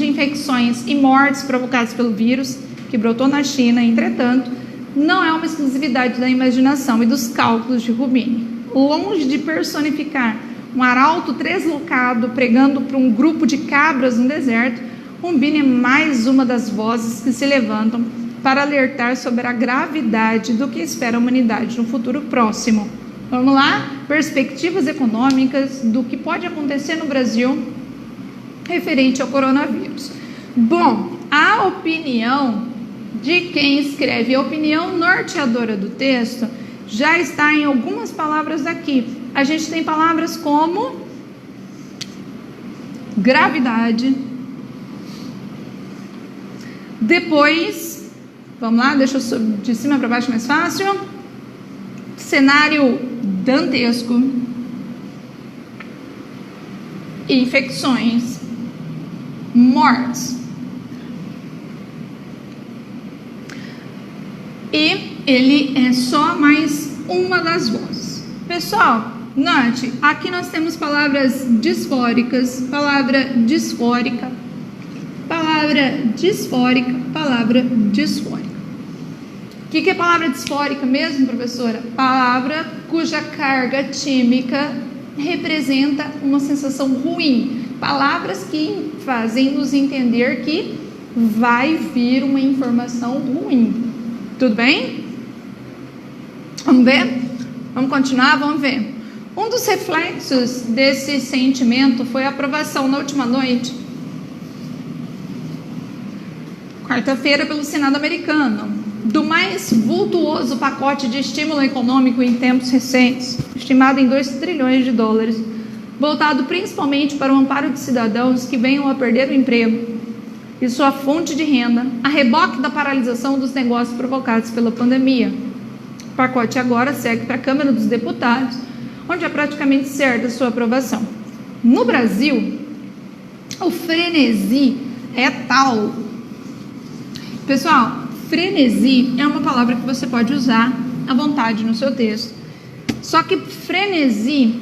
infecções e mortes provocadas pelo vírus, que brotou na China, entretanto, não é uma exclusividade da imaginação e dos cálculos de Roubini. Longe de personificar um arauto translocado pregando para um grupo de cabras no deserto, Roubini é mais uma das vozes que se levantam para alertar sobre a gravidade do que espera a humanidade no futuro próximo. Vamos lá? Perspectivas econômicas do que pode acontecer no Brasil referente ao coronavírus. Bom, a opinião de quem escreve, a opinião norteadora do texto, já está em algumas palavras aqui. A gente tem palavras como gravidade. Depois, vamos lá, deixa eu de cima para baixo mais fácil. Cenário dantesco. Infecções. Mortes. E ele é só mais uma das vozes. Pessoal, note, aqui nós temos palavras disfóricas, palavra disfórica, palavra disfórica, palavra disfórica. O que é palavra disfórica mesmo, professora? Palavra cuja carga tímica representa uma sensação ruim. Palavras que fazem nos entender que vai vir uma informação ruim. Tudo bem? Vamos ver? Vamos continuar? Vamos ver. Um dos reflexos desse sentimento foi a aprovação na última noite quarta-feira pelo Senado americano, do mais vultuoso pacote de estímulo econômico em tempos recentes, estimado em 2 trilhões de dólares, voltado principalmente para o amparo de cidadãos que venham a perder o emprego e sua fonte de renda, a reboque da paralisação dos negócios provocados pela pandemia. O pacote agora segue para a Câmara dos Deputados, onde é praticamente certa a sua aprovação. No Brasil, o frenesi é tal. Pessoal, frenesi é uma palavra que você pode usar à vontade no seu texto. Só que frenesi,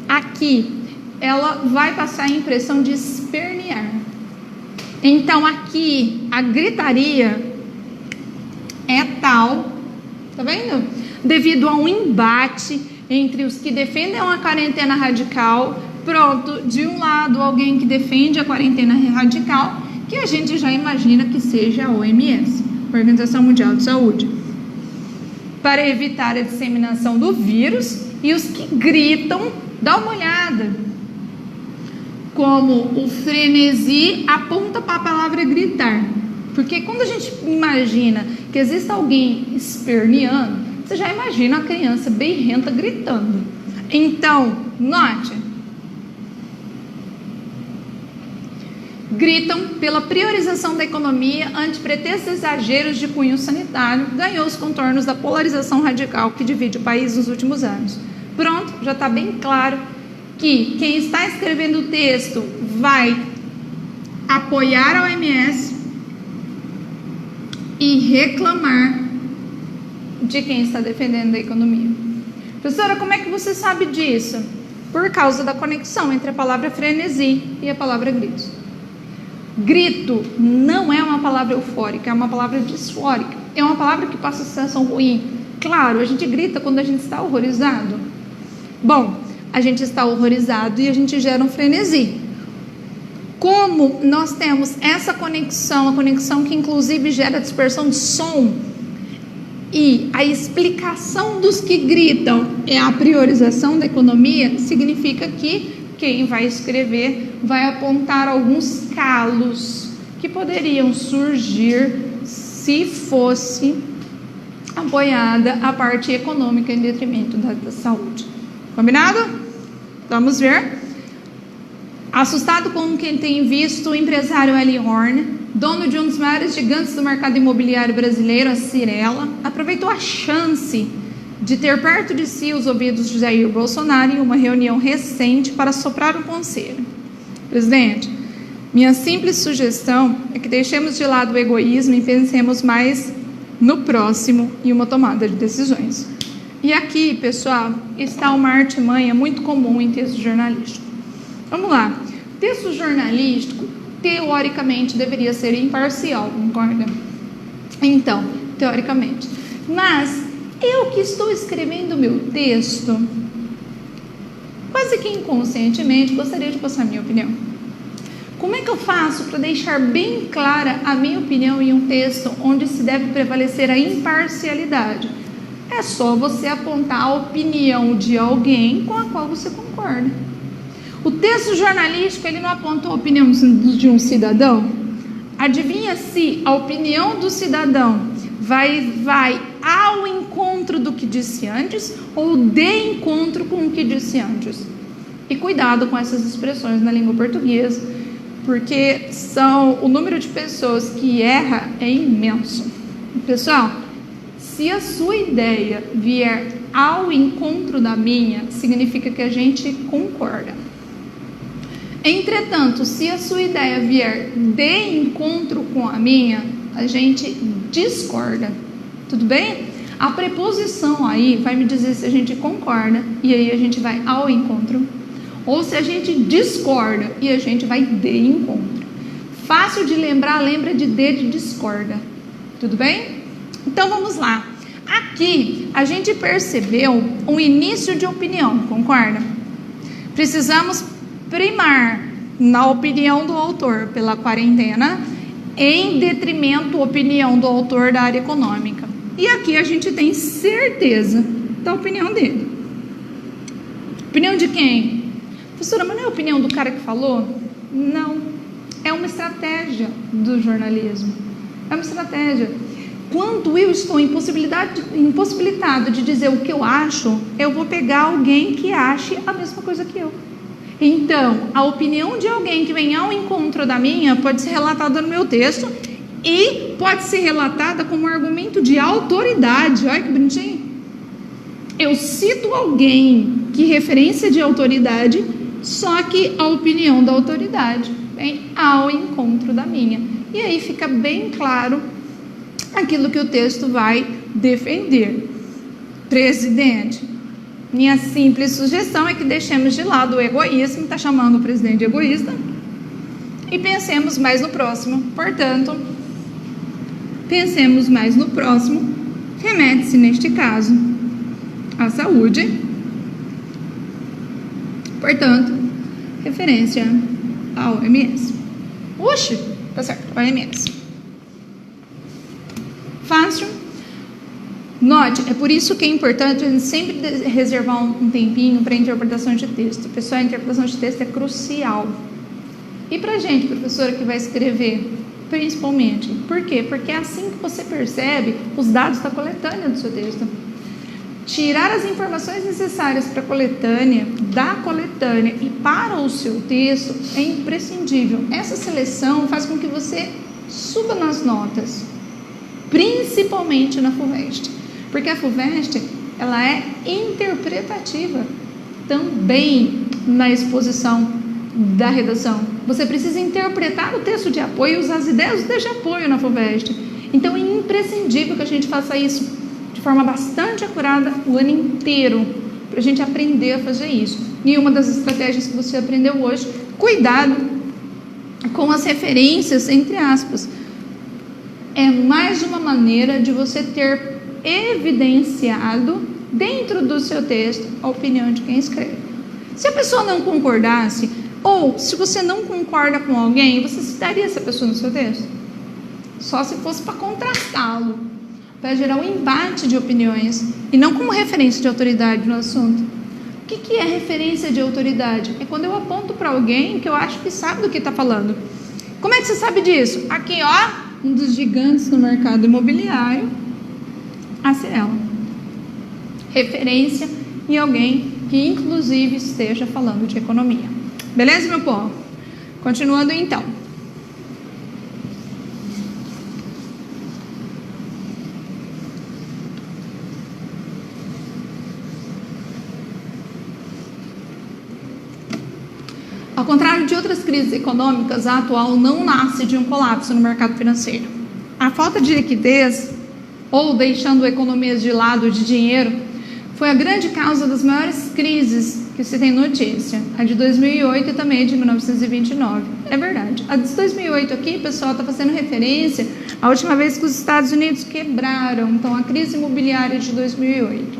aqui, ela vai passar a impressão de espernear. Então, aqui, a gritaria é tal, tá vendo? Devido a um embate entre os que defendem a quarentena radical, pronto, de um lado alguém que defende a quarentena radical, que a gente já imagina que seja a OMS, Organização Mundial de Saúde, para evitar a disseminação do vírus, e os que gritam, dá uma olhada. Como o frenesi aponta para a palavra gritar. Porque quando a gente imagina que existe alguém esperneando, você já imagina a criança berrenta gritando. Então, note. Gritam pela priorização da economia ante pretextos exageros de cunho sanitário, ganhou os contornos da polarização radical que divide o país nos últimos anos. Pronto, já está bem claro que quem está escrevendo o texto vai apoiar a OMS e reclamar de quem está defendendo a economia. Professora, como é que você sabe disso? Por causa da conexão entre a palavra frenesi e a palavra gritos. Grito não é uma palavra eufórica, é uma palavra disfórica. É uma palavra que passa a sensação ruim. Claro, a gente grita quando a gente está horrorizado. Bom, a gente está horrorizado e a gente gera um frenesi. Como nós temos essa conexão, a conexão que inclusive gera dispersão de som, e a explicação dos que gritam é a priorização da economia, significa que quem vai escrever vai apontar alguns calos que poderiam surgir se fosse apoiada a parte econômica em detrimento da saúde. Combinado? Vamos ver. Assustado com o que tem visto, o empresário Eli Horn, dono de um dos maiores gigantes do mercado imobiliário brasileiro, a Cirela, aproveitou a chance de ter perto de si os ouvidos de Jair Bolsonaro em uma reunião recente para soprar um conselho. Presidente, minha simples sugestão é que deixemos de lado o egoísmo e pensemos mais no próximo e uma tomada de decisões. E aqui, pessoal, está uma artimanha muito comum em texto jornalístico. Vamos lá. Texto jornalístico, teoricamente, deveria ser imparcial, concorda? Então, teoricamente. Mas, eu que estou escrevendo o meu texto, quase que inconscientemente, gostaria de passar a minha opinião. Como é que eu faço para deixar bem clara a minha opinião em um texto onde se deve prevalecer a imparcialidade? É só você apontar a opinião de alguém com a qual você concorda. O texto jornalístico, ele não aponta a opinião de um cidadão? Adivinha se a opinião do cidadão vai ao encontro do que disse antes ou de encontro com o que disse antes? E cuidado com essas expressões na língua portuguesa, porque o número de pessoas que erra é imenso. Pessoal, se a sua ideia vier ao encontro da minha, significa que a gente concorda. Entretanto, se a sua ideia vier de encontro com a minha, a gente discorda. Tudo bem? A preposição aí vai me dizer se a gente concorda e aí a gente vai ao encontro, ou se a gente discorda e a gente vai de encontro. Fácil de lembrar, lembra de discorda. Tudo bem? Então vamos lá. Aqui a gente percebeu um início de opinião, concorda? Precisamos primar na opinião do autor pela quarentena, em detrimento da opinião do autor da área econômica. E aqui a gente tem certeza da opinião dele. Opinião de quem? Professora, mas não é a opinião do cara que falou? Não. É uma estratégia do jornalismo. É uma estratégia. Quando eu estou impossibilitado de dizer o que eu acho, eu vou pegar alguém que ache a mesma coisa que eu. Então, a opinião de alguém que vem ao encontro da minha pode ser relatada no meu texto e pode ser relatada como um argumento de autoridade. Olha que bonitinho. Eu cito alguém que referência de autoridade, só que a opinião da autoridade vem ao encontro da minha. E aí fica bem claro aquilo que o texto vai defender. Presidente, minha simples sugestão é que deixemos de lado o egoísmo, está chamando o presidente de egoísta, e pensemos mais no próximo. Portanto, pensemos mais no próximo, remete-se neste caso à saúde, portanto, referência ao OMS. Oxe, tá certo, OMS. Fácil. Note, é por isso que é importante a gente sempre reservar um tempinho para a interpretação de texto. Pessoal, a interpretação de texto é crucial. E para a gente, professora, que vai escrever, principalmente. Por quê? Porque é assim que você percebe os dados da coletânea do seu texto. Tirar as informações necessárias para a coletânea, da coletânea e para o seu texto é imprescindível. Essa seleção faz com que você suba nas notas, principalmente na FUVEST, porque a FUVEST ela é interpretativa também na exposição da redação. Você precisa interpretar o texto de apoio e usar as ideias do texto de apoio na FUVEST. Então é imprescindível que a gente faça isso de forma bastante acurada o ano inteiro, para a gente aprender a fazer isso. E uma das estratégias que você aprendeu hoje, cuidado com as referências, entre aspas. É mais uma maneira de você ter evidenciado dentro do seu texto a opinião de quem escreve. Se a pessoa não concordasse, ou se você não concorda com alguém, você citaria essa pessoa no seu texto? Só se fosse para contrastá-lo, para gerar um embate de opiniões, e não como referência de autoridade no assunto. O que é referência de autoridade? É quando eu aponto para alguém que eu acho que sabe do que está falando. Como é que você sabe disso? Aqui, ó, um dos gigantes no mercado imobiliário, a Cirela. Referência em alguém que inclusive esteja falando de economia. Beleza, meu povo? Continuando então. Ao contrário de outras crises econômicas, a atual não nasce de um colapso no mercado financeiro. A falta de liquidez, ou deixando economias de lado de dinheiro, foi a grande causa das maiores crises que se tem notícia. A de 2008 e também a de 1929. É verdade. A de 2008 aqui, pessoal, está fazendo referência à última vez que os Estados Unidos quebraram. Então, a crise imobiliária de 2008.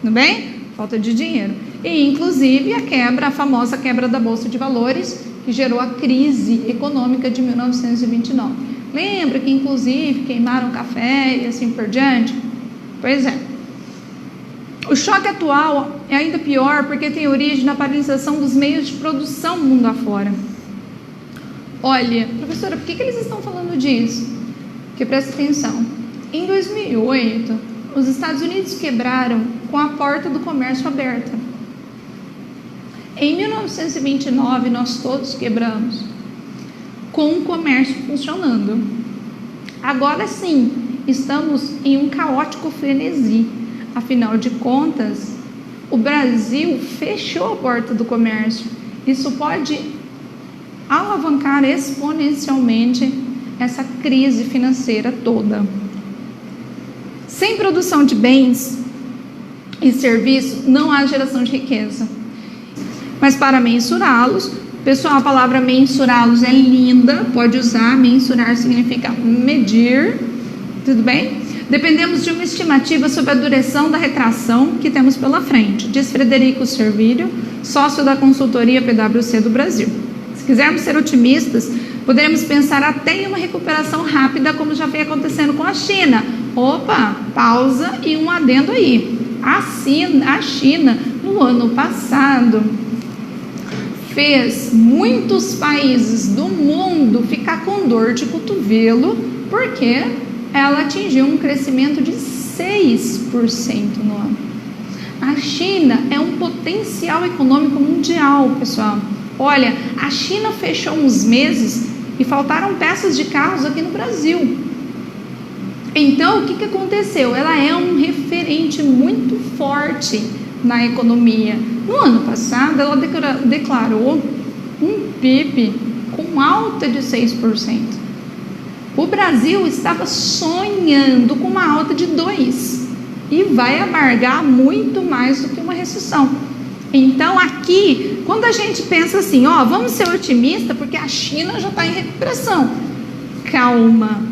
Tudo bem? Falta de dinheiro. E, inclusive, a famosa quebra da Bolsa de Valores, que gerou a crise econômica de 1929. Lembra que, inclusive, queimaram café e assim por diante? Pois é. O choque atual é ainda pior porque tem origem na paralisação dos meios de produção mundo afora. Olha, professora, por que eles estão falando disso? Porque presta atenção. Em 2008, os Estados Unidos quebraram com a porta do comércio aberta. Em 1929, nós todos quebramos com o comércio funcionando. Agora sim, estamos em um caótico frenesi. Afinal de contas, o Brasil fechou a porta do comércio. Isso pode alavancar exponencialmente essa crise financeira toda. Sem produção de bens e serviços, não há geração de riqueza. Mas para mensurá-los, pessoal, a palavra mensurá-los é linda, pode usar, mensurar significa medir, tudo bem? Dependemos de uma estimativa sobre a duração da retração que temos pela frente, diz Frederico Servilho, sócio da consultoria PwC do Brasil. Se quisermos ser otimistas, poderemos pensar até em uma recuperação rápida, como já vem acontecendo com a China. Opa, pausa e um adendo aí. A China, no ano passado, fez muitos países do mundo ficar com dor de cotovelo Porque ela atingiu um crescimento de 6% no ano. A China é um potencial econômico mundial, pessoal. Olha, a China fechou uns meses e faltaram peças de carros aqui no Brasil. Então, o que aconteceu? Ela é um referente muito forte na economia. No ano passado, ela declarou um PIB com alta de 6%. O Brasil estava sonhando com uma alta de 2% e vai amargar muito mais do que uma recessão. Então, aqui, quando a gente pensa assim, ó, vamos ser otimistas porque a China já está em recuperação. Calma,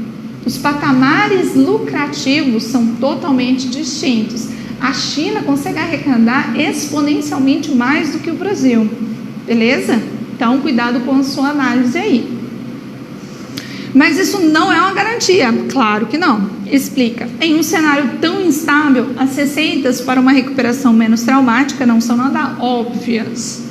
os patamares lucrativos são totalmente distintos. A China consegue arrecadar exponencialmente mais do que o Brasil, beleza? Então, cuidado com a sua análise aí. Mas isso não é uma garantia, claro que não. Explica. Em um cenário tão instável, as receitas para uma recuperação menos traumática não são nada óbvias.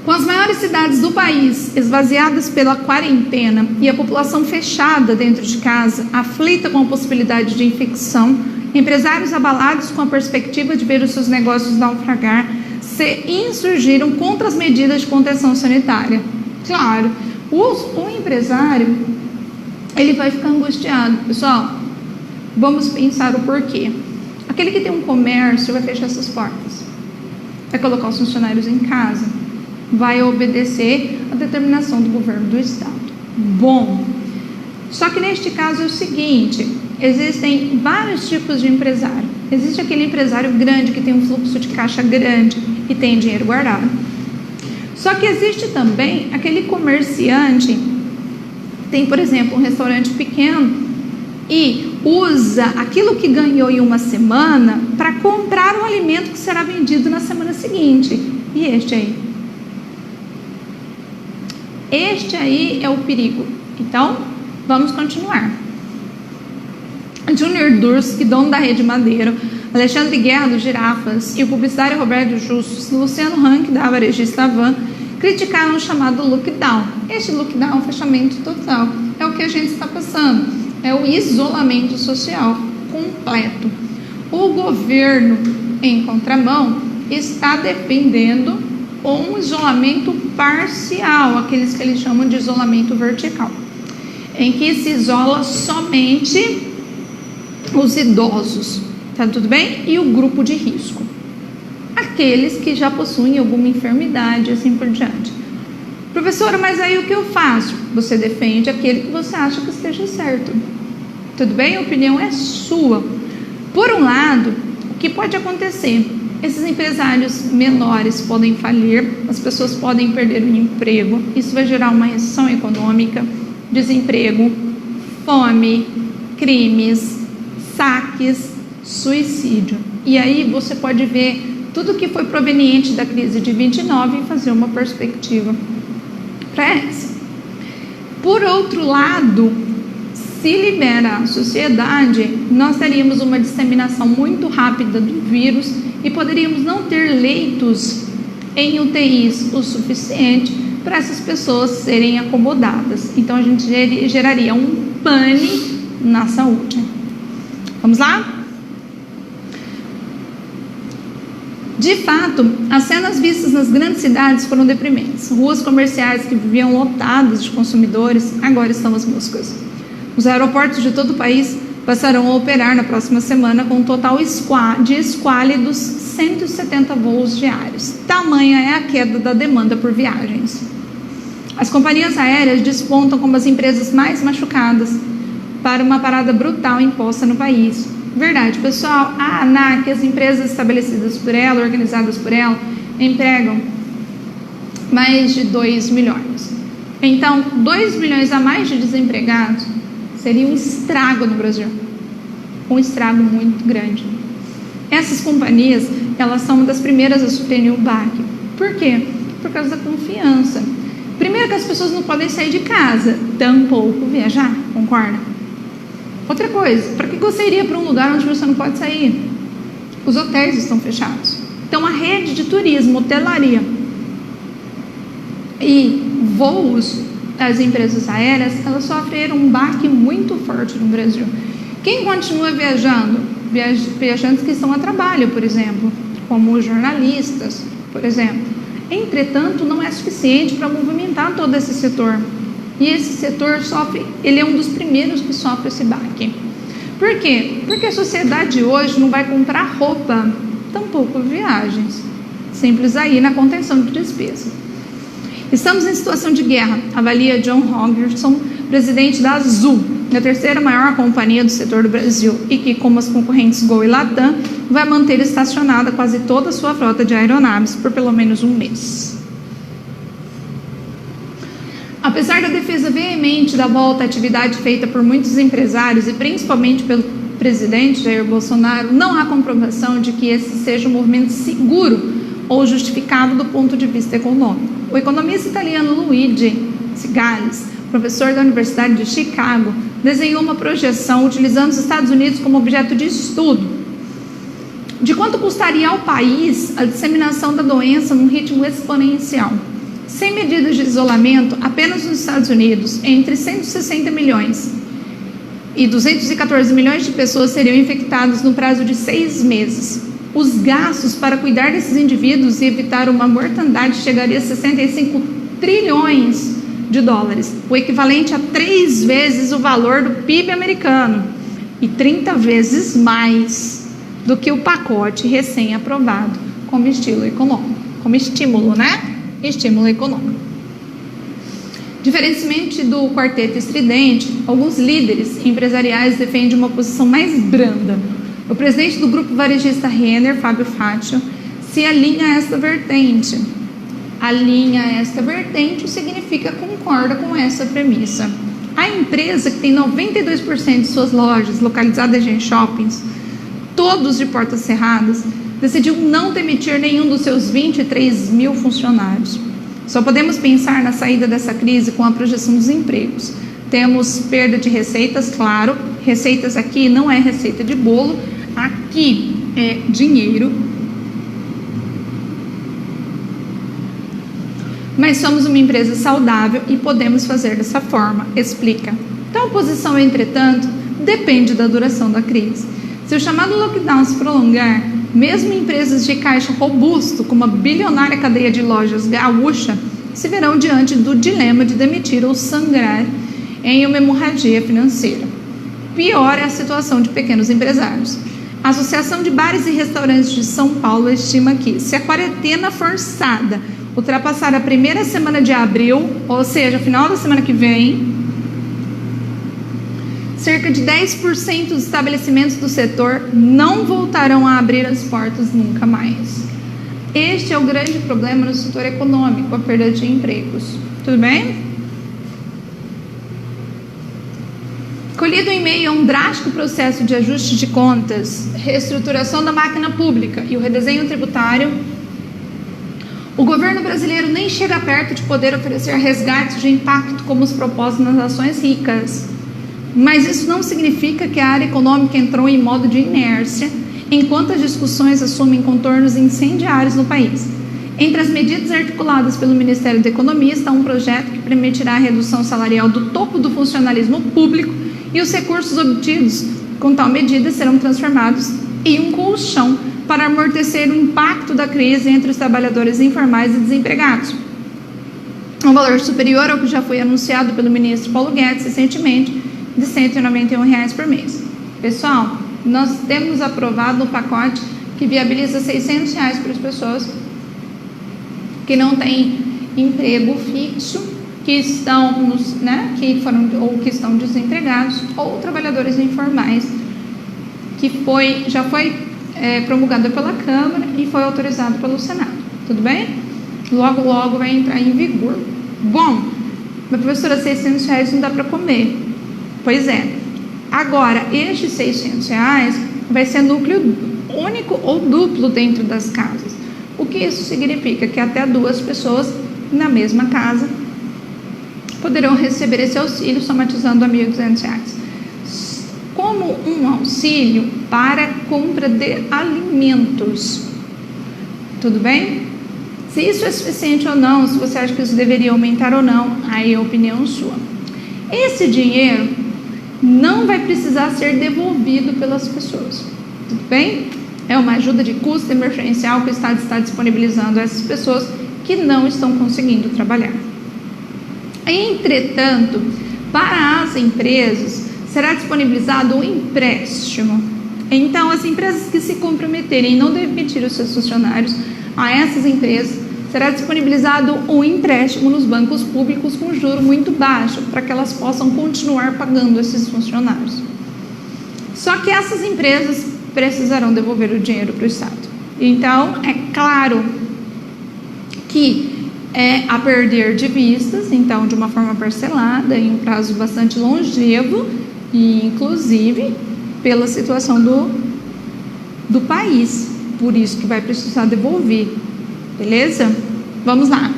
Com as maiores cidades do país esvaziadas pela quarentena e a população fechada dentro de casa, aflita com a possibilidade de infecção, empresários abalados com a perspectiva de ver os seus negócios naufragar, se insurgiram contra as medidas de contenção sanitária. Claro, o empresário, ele vai ficar angustiado. Pessoal, vamos pensar o porquê. Aquele que tem um comércio vai fechar essas portas, vai colocar os funcionários em casa, vai obedecer a determinação do governo do estado. Bom, só que neste caso é o seguinte, existem vários tipos de empresário. Existe aquele empresário grande que tem um fluxo de caixa grande e tem dinheiro guardado. Só que existe também aquele comerciante, tem, por exemplo, um restaurante pequeno e usa aquilo que ganhou em uma semana para comprar um alimento que será vendido na semana seguinte. E este aí? Este aí é o perigo. Então, vamos continuar. Júnior Durski, dono da Rede Madeiro, Alexandre Guerra do Girafas e o publicitário Roberto Justus, Luciano Rank da varejista Avan, criticaram o chamado lockdown. Este lockdown é um fechamento total. É o que a gente está passando. É o isolamento social completo. O governo, em contramão, está defendendo um isolamento parcial, aqueles que eles chamam de isolamento vertical, em que se isola somente os idosos, tá tudo bem? E o grupo de risco, aqueles que já possuem alguma enfermidade, assim por diante. Professora, mas aí o que eu faço? Você defende aquele que você acha que esteja certo, tudo bem? A opinião é sua. Por um lado, o que pode acontecer? Esses empresários menores podem falir, as pessoas podem perder o emprego, isso vai gerar uma recessão econômica, desemprego, fome, crimes, saques, suicídio. E aí você pode ver tudo que foi proveniente da crise de 29 e fazer uma perspectiva para essa. Por outro lado, se libera a sociedade, nós teríamos uma disseminação muito rápida do vírus e poderíamos não ter leitos em UTIs o suficiente para essas pessoas serem acomodadas. Então a gente geraria um pânico na saúde. Vamos lá? De fato, as cenas vistas nas grandes cidades foram deprimentes. Ruas comerciais que viviam lotadas de consumidores, agora estão às moscas. Os aeroportos de todo o país passarão a operar na próxima semana com um total de esquálidos 170 voos diários. Tamanha é a queda da demanda por viagens. As companhias aéreas despontam como as empresas mais machucadas para uma parada brutal imposta no país. Verdade, pessoal, a ANAC, as empresas estabelecidas por ela, organizadas por ela, empregam mais de 2 milhões. Então, 2 milhões a mais de desempregados seria um estrago no Brasil, um estrago muito grande. Essas companhias, elas são uma das primeiras a sofrer o baque. Por quê? Por causa da confiança. Primeiro que as pessoas não podem sair de casa, tampouco viajar, concorda? Outra coisa, para que você iria para um lugar onde você não pode sair? Os hotéis estão fechados. Então a rede de turismo, hotelaria e voos as empresas aéreas, elas sofreram um baque muito forte no Brasil. Quem continua viajando? Viajantes que estão a trabalho, por exemplo, como jornalistas, por exemplo. Entretanto, não é suficiente para movimentar todo esse setor. E esse setor ele é um dos primeiros que sofre esse baque. Por quê? Porque a sociedade hoje não vai comprar roupa, tampouco viagens. Simples aí na contenção de despesas. Estamos em situação de guerra, avalia John Rogerson, presidente da Azul, a terceira maior companhia do setor do Brasil, e que, como as concorrentes Gol e Latam, vai manter estacionada quase toda a sua frota de aeronaves por pelo menos um mês. Apesar da defesa veemente da volta à atividade feita por muitos empresários e principalmente pelo presidente Jair Bolsonaro, não há comprovação de que esse seja um movimento seguro ou justificado do ponto de vista econômico. O economista italiano Luigi Cigales, professor da Universidade de Chicago, desenhou uma projeção utilizando os Estados Unidos como objeto de estudo de quanto custaria ao país a disseminação da doença num ritmo exponencial. Sem medidas de isolamento, apenas nos Estados Unidos, entre 160 milhões e 214 milhões de pessoas seriam infectadas no prazo de 6 meses. Os gastos para cuidar desses indivíduos e evitar uma mortandade chegaria a 65 trilhões de dólares, o equivalente a 3 vezes o valor do PIB americano e 30 vezes mais do que o pacote recém-aprovado como estímulo econômico, estímulo econômico. Diferentemente do quarteto estridente, alguns líderes empresariais defendem uma posição mais branda. O presidente do grupo varejista Renner, Fábio Faccio, se alinha a esta vertente. Significa concorda com essa premissa. A empresa que tem 92% de suas lojas localizadas em shoppings, todos de portas cerradas, decidiu não demitir nenhum dos seus 23 mil funcionários. Só podemos pensar na saída dessa crise com a projeção dos empregos. Temos perda de receitas, claro. Receitas aqui não é receita de bolo, aqui é dinheiro. Mas somos uma empresa saudável e podemos fazer dessa forma, explica. Tal posição, entretanto, depende da duração da crise. Se o chamado lockdown se prolongar, mesmo empresas de caixa robusto, como a bilionária cadeia de lojas gaúcha, se verão diante do dilema de demitir ou sangrar em uma hemorragia financeira. Pior é a situação de pequenos empresários. A Associação de Bares e Restaurantes de São Paulo estima que, se a quarentena forçada ultrapassar a primeira semana de abril, ou seja, final da semana que vem, cerca de 10% dos estabelecimentos do setor não voltarão a abrir as portas nunca mais. Este é o grande problema no setor econômico, a perda de empregos. Tudo bem? Colhido em meio a um drástico processo de ajuste de contas, reestruturação da máquina pública e o redesenho tributário, o governo brasileiro nem chega perto de poder oferecer resgates de impacto como os propostos nas nações ricas. Mas isso não significa que a área econômica entrou em modo de inércia, enquanto as discussões assumem contornos incendiários no país. Entre as medidas articuladas pelo Ministério da Economia está um projeto que permitirá a redução salarial do topo do funcionalismo público e os recursos obtidos com tal medida serão transformados em um colchão para amortecer o impacto da crise entre os trabalhadores informais e desempregados. Um valor superior ao que já foi anunciado pelo ministro Paulo Guedes recentemente, de R$ 191 por mês. Pessoal, nós temos aprovado um pacote que viabiliza R$ 600 para as pessoas que não têm emprego fixo, que estão, que estão desempregados, ou trabalhadores informais, que já foi promulgado pela Câmara e foi autorizado pelo Senado. Tudo bem? Logo, logo vai entrar em vigor. Bom, mas professora, R$ 600 não dá para comer. Pois é. Agora, estes R$ 600 vai ser núcleo único ou duplo dentro das casas. O que isso significa? Que até 2 pessoas na mesma casa poderão receber esse auxílio, somatizando a R$ 1.200. Como um auxílio para compra de alimentos. Tudo bem? Se isso é suficiente ou não, se você acha que isso deveria aumentar ou não, aí é opinião sua. Esse dinheiro não vai precisar ser devolvido pelas pessoas, tudo bem? É uma ajuda de custo emergencial que o Estado está disponibilizando a essas pessoas que não estão conseguindo trabalhar. Entretanto, para as empresas, será disponibilizado um empréstimo. Então, as empresas que se comprometerem em não demitir os seus funcionários, a essas empresas será disponibilizado um empréstimo nos bancos públicos com juro muito baixo, para que elas possam continuar pagando esses funcionários. Só que essas empresas precisarão devolver o dinheiro para o Estado. Então, é claro que é a perder de vistas, então, de uma forma parcelada, em um prazo bastante longevo, e inclusive pela situação do país. Por isso que vai precisar devolver. Beleza? Vamos lá.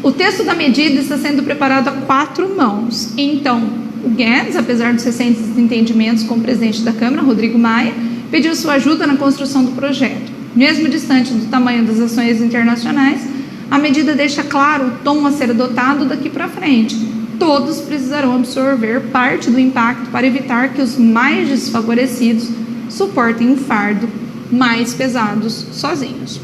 O texto da medida está sendo preparado a 4 mãos. Então, o Guedes, apesar dos recentes desentendimentos com o presidente da Câmara, Rodrigo Maia, pediu sua ajuda na construção do projeto. Mesmo distante do tamanho das ações internacionais, a medida deixa claro o tom a ser adotado daqui para frente. Todos precisarão absorver parte do impacto para evitar que os mais desfavorecidos suportem um fardo mais pesados sozinhos.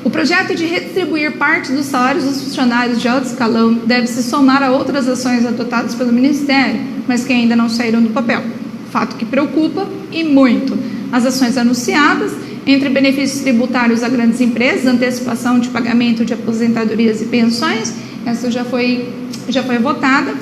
O projeto de redistribuir parte dos salários dos funcionários de alto escalão deve se somar a outras ações adotadas pelo Ministério, mas que ainda não saíram do papel. Fato que preocupa e muito. As ações anunciadas, entre benefícios tributários a grandes empresas, antecipação de pagamento de aposentadorias e pensões, essa já foi votada.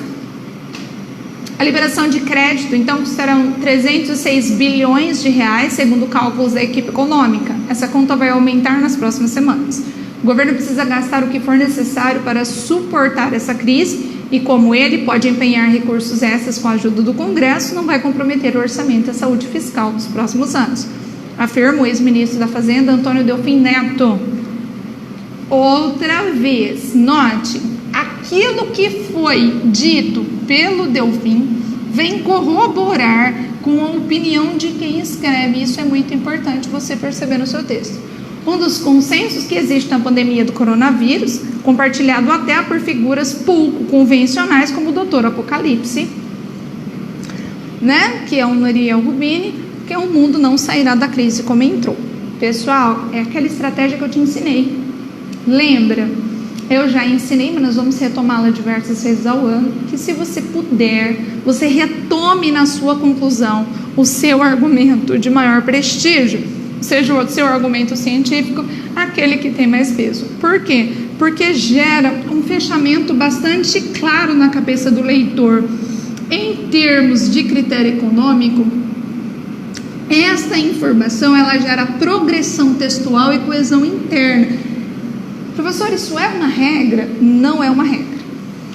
A liberação de crédito, então, serão 306 bilhões de reais, segundo cálculos da equipe econômica. Essa conta vai aumentar nas próximas semanas. O governo precisa gastar o que for necessário para suportar essa crise e, como ele pode empenhar recursos extras com a ajuda do Congresso, não vai comprometer o orçamento e a saúde fiscal dos próximos anos, afirma o ex-ministro da Fazenda, Antônio Delfim Neto. Outra vez, note, aquilo que foi dito pelo Delfim vem corroborar com a opinião de quem escreve. Isso é muito importante você perceber no seu texto. Um dos consensos que existe na pandemia do coronavírus, compartilhado até por figuras pouco convencionais como o Dr. Apocalipse, né? Que é o Noriel Rubini, que o mundo não sairá da crise como entrou. Pessoal, é aquela estratégia que eu te ensinei. Lembra? Eu já ensinei, mas nós vamos retomá-la diversas vezes ao ano, que se você puder, você retome na sua conclusão o seu argumento de maior prestígio, seja o seu argumento científico, aquele que tem mais peso. Por quê? Porque gera um fechamento bastante claro na cabeça do leitor. Em termos de critério econômico, esta informação ela gera progressão textual e coesão interna. Professor, isso é uma regra? Não é uma regra.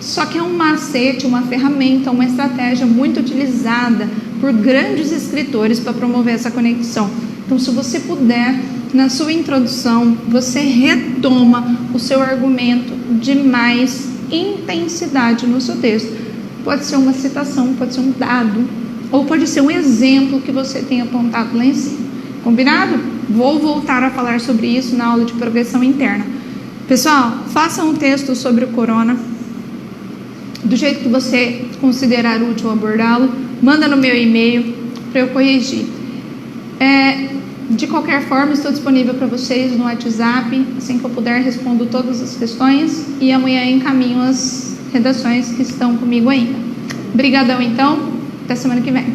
Só que é um macete, uma ferramenta, uma estratégia muito utilizada por grandes escritores para promover essa conexão. Então, se você puder, na sua introdução, você retoma o seu argumento de mais intensidade no seu texto. Pode ser uma citação, pode ser um dado, ou pode ser um exemplo que você tenha apontado lá em cima. Combinado? Vou voltar a falar sobre isso na aula de progressão interna. Pessoal, faça um texto sobre o corona, do jeito que você considerar útil abordá-lo, manda no meu e-mail para eu corrigir. De qualquer forma, estou disponível para vocês no WhatsApp, assim que eu puder respondo todas as questões e amanhã encaminho as redações que estão comigo ainda. Obrigadão então, até semana que vem.